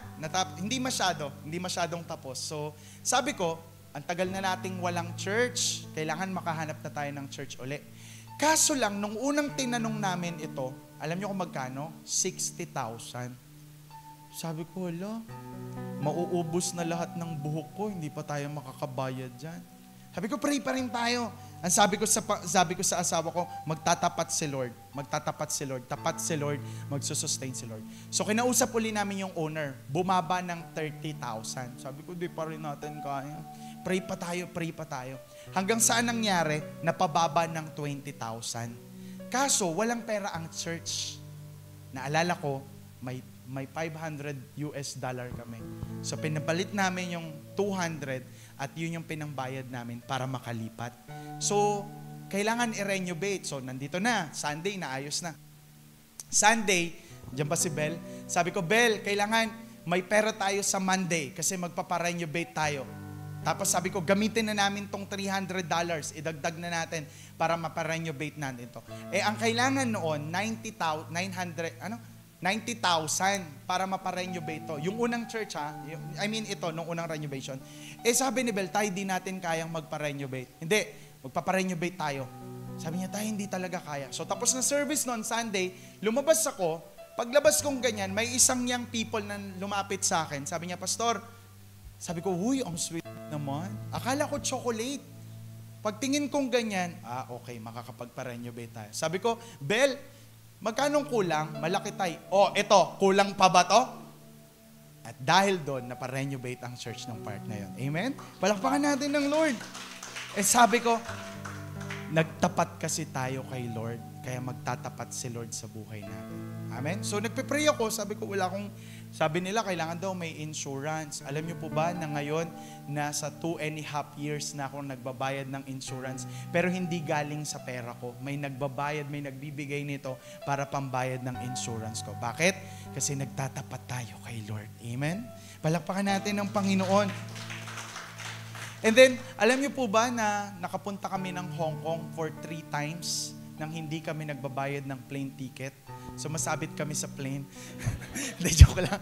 hindi masyadong tapos. So sabi ko, ang tagal na nating walang church, kailangan makahanap na tayo ng church uli. Kaso lang, nung unang tinanong namin ito, alam niyo kung magkano? 60,000. Sabi ko, wala, mauubos na lahat ng buhok ko, hindi pa tayo makakabayad dyan. Sabi ko, pray pa rin tayo. Ang sabi ko sa asawa ko, magtatapat si Lord. Tapat si Lord, magsusustain si Lord. So kinausap uli namin yung owner, bumaba ng 30,000. Sabi ko, di pa rin natin kaya. Pray pa tayo. Hanggang saan nangyari, napababa ng 20,000. Kaso, walang pera ang church. Naalala ko, may $500 kami. So, pinabalit namin yung 200 at yun yung pinangbayad namin para makalipat. So, kailangan i-renovate. So, nandito na. Sunday, naayos na. Sunday, dyan ba si Bel? Sabi ko, Bel, kailangan may pera tayo sa Monday kasi magpaparenovate tayo. Tapos sabi ko, gamitin na namin tong $300. Idagdag na natin para maparenovate natin ito. Ang kailangan noon, 90,000 para maparenovate ito. Yung unang church ito, nung unang renovation. Sabi ni Bel, tayo di natin kayang magparenovate. Hindi, magpaparenovate tayo. Sabi niya, tayo hindi talaga kaya. So tapos na service noon, Sunday, lumabas ako. Paglabas kong ganyan, may isang young people na lumapit sa akin. Sabi niya, Pastor, sabi ko, huy, ang sweet naman. Akala ko chocolate. Pagtingin kong ganyan, okay, makakapagpa-renovate tayo. Sabi ko, Bel, magkanong kulang? Malaki tayo. Ito, kulang pa ba to? At dahil doon, naparenovate ang church ng part na yun. Amen? Palakpakan natin ng Lord. Sabi ko, nagtapat kasi tayo kay Lord, kaya magtatapat si Lord sa buhay natin. Amen? So, nagpe-pray ako. Sabi nila, kailangan daw may insurance. Alam niyo po ba na ngayon, nasa 2.5 years na ako nagbabayad ng insurance, pero hindi galing sa pera ko. May nagbabayad, may nagbibigay nito para pambayad ng insurance ko. Bakit? Kasi nagtatapat tayo kay Lord. Amen? Palakpakan natin ng Panginoon. And then, alam niyo po ba na nakapunta kami ng Hong Kong for 3 times nang hindi kami nagbabayad ng plane ticket? So masabit kami sa plane. Hindi, joke lang.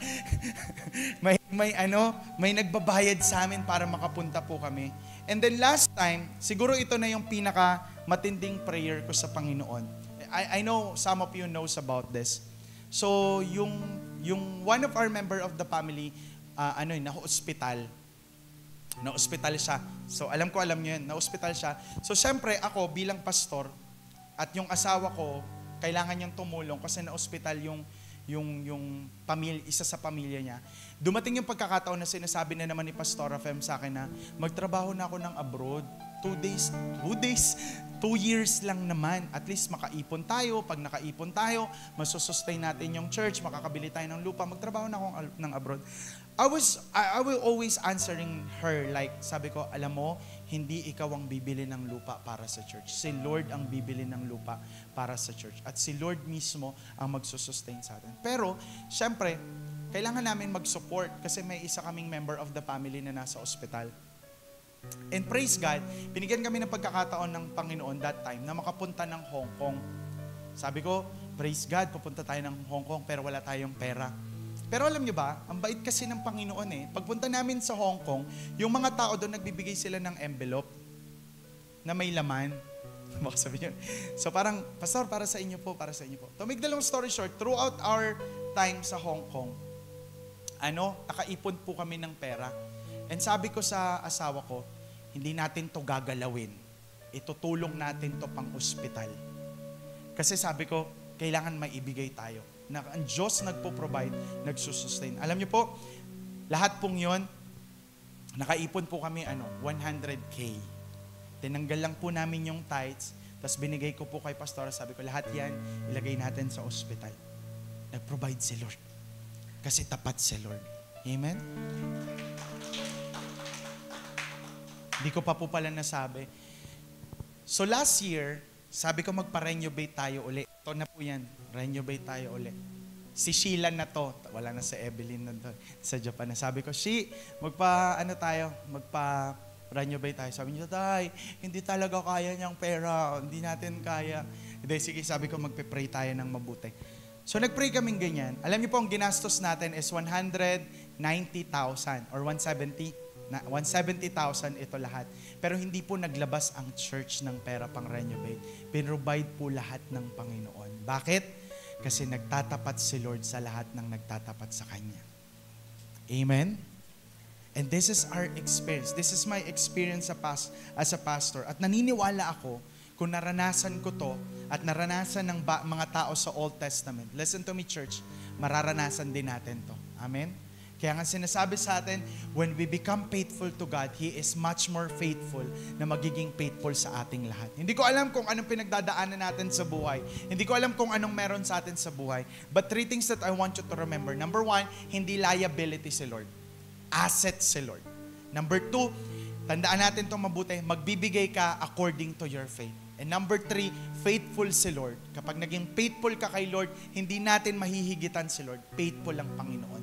may nagbabayad sa amin para makapunta po kami. And then last time, siguro ito na yung pinaka matinding prayer ko sa Panginoon. I know some of you knows about this. So, yung one of our member of the family, na-hospital. Na-hospital siya. So, alam niyo yun, na-hospital siya. So, syempre, ako bilang pastor, at yung asawa ko, kailangan niyang tumulong kasi na-hospital yung pamilya, isa sa pamilya niya. Dumating yung pagkakataon na sinasabi na naman ni Pastora Fem sa akin na magtrabaho na ako ng abroad. 2 years lang naman. At least makaipon tayo. Pag nakaipon tayo, masusustain natin yung church, makakabili tayo ng lupa. Magtrabaho na ako ng abroad. I will always answering her like, sabi ko, alam mo, hindi ikaw ang bibili ng lupa para sa church. Si Lord ang bibili ng lupa para sa church. At si Lord mismo ang magsusustain sa atin. Pero, syempre, kailangan namin mag-support kasi may isa kaming member of the family na nasa ospital. And praise God, binigyan kami ng pagkakataon ng Panginoon that time na makapunta ng Hong Kong. Sabi ko, praise God, pupunta tayo ng Hong Kong pero wala tayong pera. Pero alam nyo ba, ang bait kasi ng Panginoon pagpunta namin sa Hong Kong, yung mga tao doon nagbibigay sila ng envelope na may laman. Baka sabihin nyo. So parang, Pastor, para sa inyo po. To make the long story short, throughout our time sa Hong Kong, nakaipon po kami ng pera. And sabi ko sa asawa ko, hindi natin to gagalawin. Itutulong natin to pang ospital. Kasi sabi ko, kailangan maibigay tayo. Na ang Diyos nagpo-provide, nagsusustain. Alam niyo po, lahat pong yon, nakaipon po kami 100K. Tinanggal lang po namin yung tithes, tapos binigay ko po kay Pastor, sabi ko, lahat yan, ilagay natin sa ospital. Nag-provide si Lord. Kasi tapat si Lord. Amen? Hindi ko pa po pala nasabi. So last year, sabi ko magpa-renovate tayo uli. Ito na po yan, renovate tayo uli. Si Sheila na to, wala na si Evelyn na doon sa Japan. Sabi ko, magpa-renovate tayo. Sabi niya, Tay, hindi talaga kaya niyang pera, hindi natin kaya. Hindi, sige, sabi ko, magpe-pray tayo ng mabuti. So nag-pray kaming ganyan. Alam niyo po, ang ginastos natin is 190,000 or 170,000 ito lahat. Pero hindi po naglabas ang church ng pera pang renovate. Pinrovide po lahat ng Panginoon. Bakit? Kasi nagtatapat si Lord sa lahat ng nagtatapat sa Kanya. Amen? And this is our experience. This is my experience as a pastor. At naniniwala ako, kung naranasan ko to at naranasan ng mga tao sa Old Testament, listen to me church, mararanasan din natin to. Amen? Kaya nga sinasabi sa atin, when we become faithful to God, He is much more faithful na magiging faithful sa ating lahat. Hindi ko alam kung anong pinagdadaanan natin sa buhay. Hindi ko alam kung anong meron sa atin sa buhay. But 3 things that I want you to remember. Number 1, hindi liability si Lord. Asset si Lord. Number 2, tandaan natin itong mabuti, magbibigay ka according to your faith. And number 3, faithful si Lord. Kapag naging faithful ka kay Lord, hindi natin mahihigitan si Lord. Faithful ang Panginoon.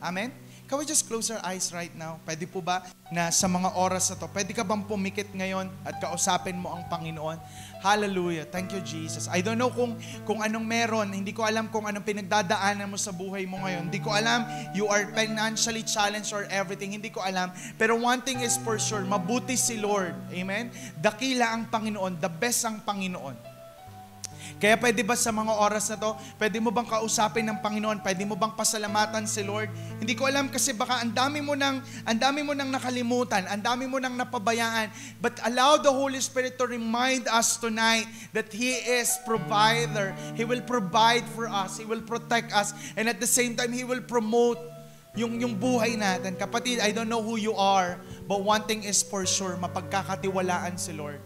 Amen? Can we just close our eyes right now? Pwede po ba na sa mga oras na to, pwede ka bang pumikit ngayon at kausapin mo ang Panginoon? Hallelujah. Thank you, Jesus. I don't know kung anong meron. Hindi ko alam kung anong pinagdadaanan mo sa buhay mo ngayon. Hindi ko alam, you are financially challenged or everything. Hindi ko alam. Pero one thing is for sure, mabuti si Lord. Amen? Dakila ang Panginoon. The best ang Panginoon. Kaya pwede ba sa mga oras na to, pwede mo bang kausapin ng Panginoon? Pwede mo bang pasalamatan si Lord? Hindi ko alam kasi baka ang dami mo nang nakalimutan, ang dami mo nang napabayaan. But allow the Holy Spirit to remind us tonight that He is provider. He will provide for us. He will protect us. And at the same time, He will promote yung buhay natin. Kapatid, I don't know who you are, but one thing is for sure, mapagkakatiwalaan si Lord.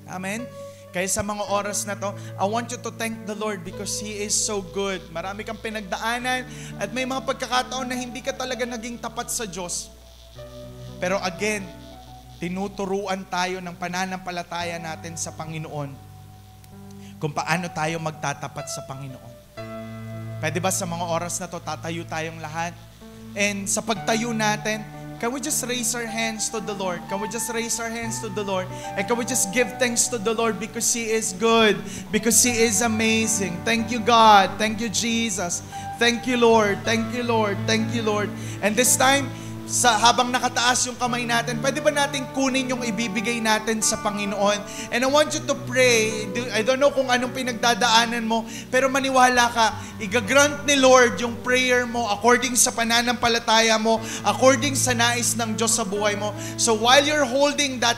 Amen? Kaya sa mga oras na to, I want you to thank the Lord because He is so good. Marami kang pinagdaanan at may mga pagkakataon na hindi ka talaga naging tapat sa Diyos. Pero again, tinuturuan tayo ng pananampalataya natin sa Panginoon kung paano tayo magtatapat sa Panginoon. Pwede ba sa mga oras na to, tatayo tayong lahat? And sa pagtayo natin, can we just raise our hands to the Lord? Can we just raise our hands to the Lord? And can we just give thanks to the Lord because He is good, because He is amazing. Thank you, God. Thank you, Jesus. Thank you, Lord. Thank you, Lord. Thank you, Lord. And this time, habang nakataas yung kamay natin, pwede ba natin kunin yung ibibigay natin sa Panginoon? And I want you to pray. I don't know kung anong pinagdadaanan mo, pero maniwala ka, igagrant ni Lord yung prayer mo according sa pananampalataya mo, according sa nais ng Diyos sa buhay mo. So while you're holding that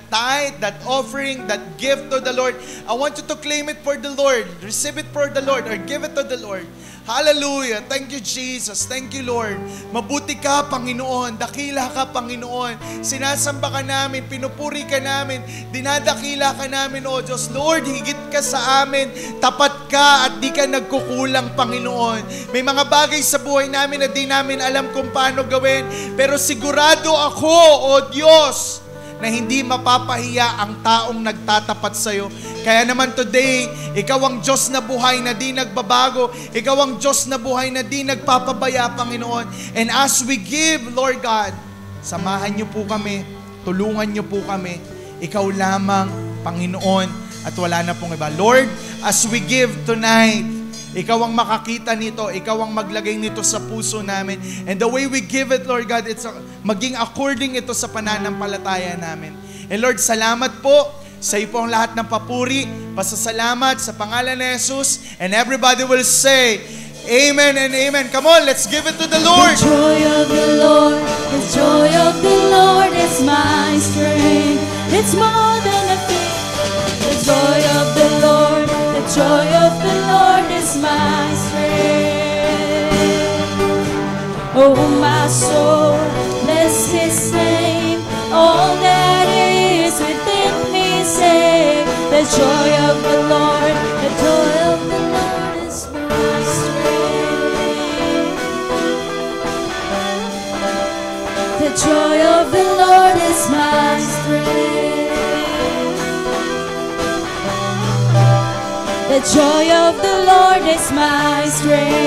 tithe, that offering, that gift to the Lord, I want you to claim it for the Lord. Receive it for the Lord or give it to the Lord. Hallelujah. Thank you, Jesus. Thank you, Lord. Mabuti ka, Panginoon. Dakila ka, Panginoon. Sinasamba ka namin. Pinupuri ka namin. Dinadakila ka namin, O Diyos. Lord, higit ka sa amin. Tapat ka at di ka nagkukulang, Panginoon. May mga bagay sa buhay namin na di namin alam kung paano gawin. Pero sigurado ako, O Diyos, na hindi mapapahiya ang taong nagtatapat sa iyo. Kaya naman today, ikaw ang Diyos na buhay na di nagbabago. Ikaw ang Diyos na buhay na di nagpapabaya, Panginoon. And as we give, Lord God, samahan niyo po kami, tulungan niyo po kami. Ikaw lamang, Panginoon, at wala na pong iba. Lord, as we give tonight, ikaw ang makakita nito. Ikaw ang maglagay nito sa puso namin. And the way we give it, Lord God, it's maging according ito sa pananampalataya namin. And Lord, salamat po sa iyo po ang lahat ng papuri, pasasalamat sa pangalan ni Jesus. And everybody will say, Amen and Amen. Come on, let's give it to the Lord. The joy of the Lord, the joy of the Lord is my strength. It's more than a thing. The joy of the Lord, the joy of the Lord is my strength. Oh, my soul, bless His name. All that is within me, say, the joy of the Lord, the joy of the Lord is my strength. The joy of the Lord is my strength. The joy of the Lord is my strength.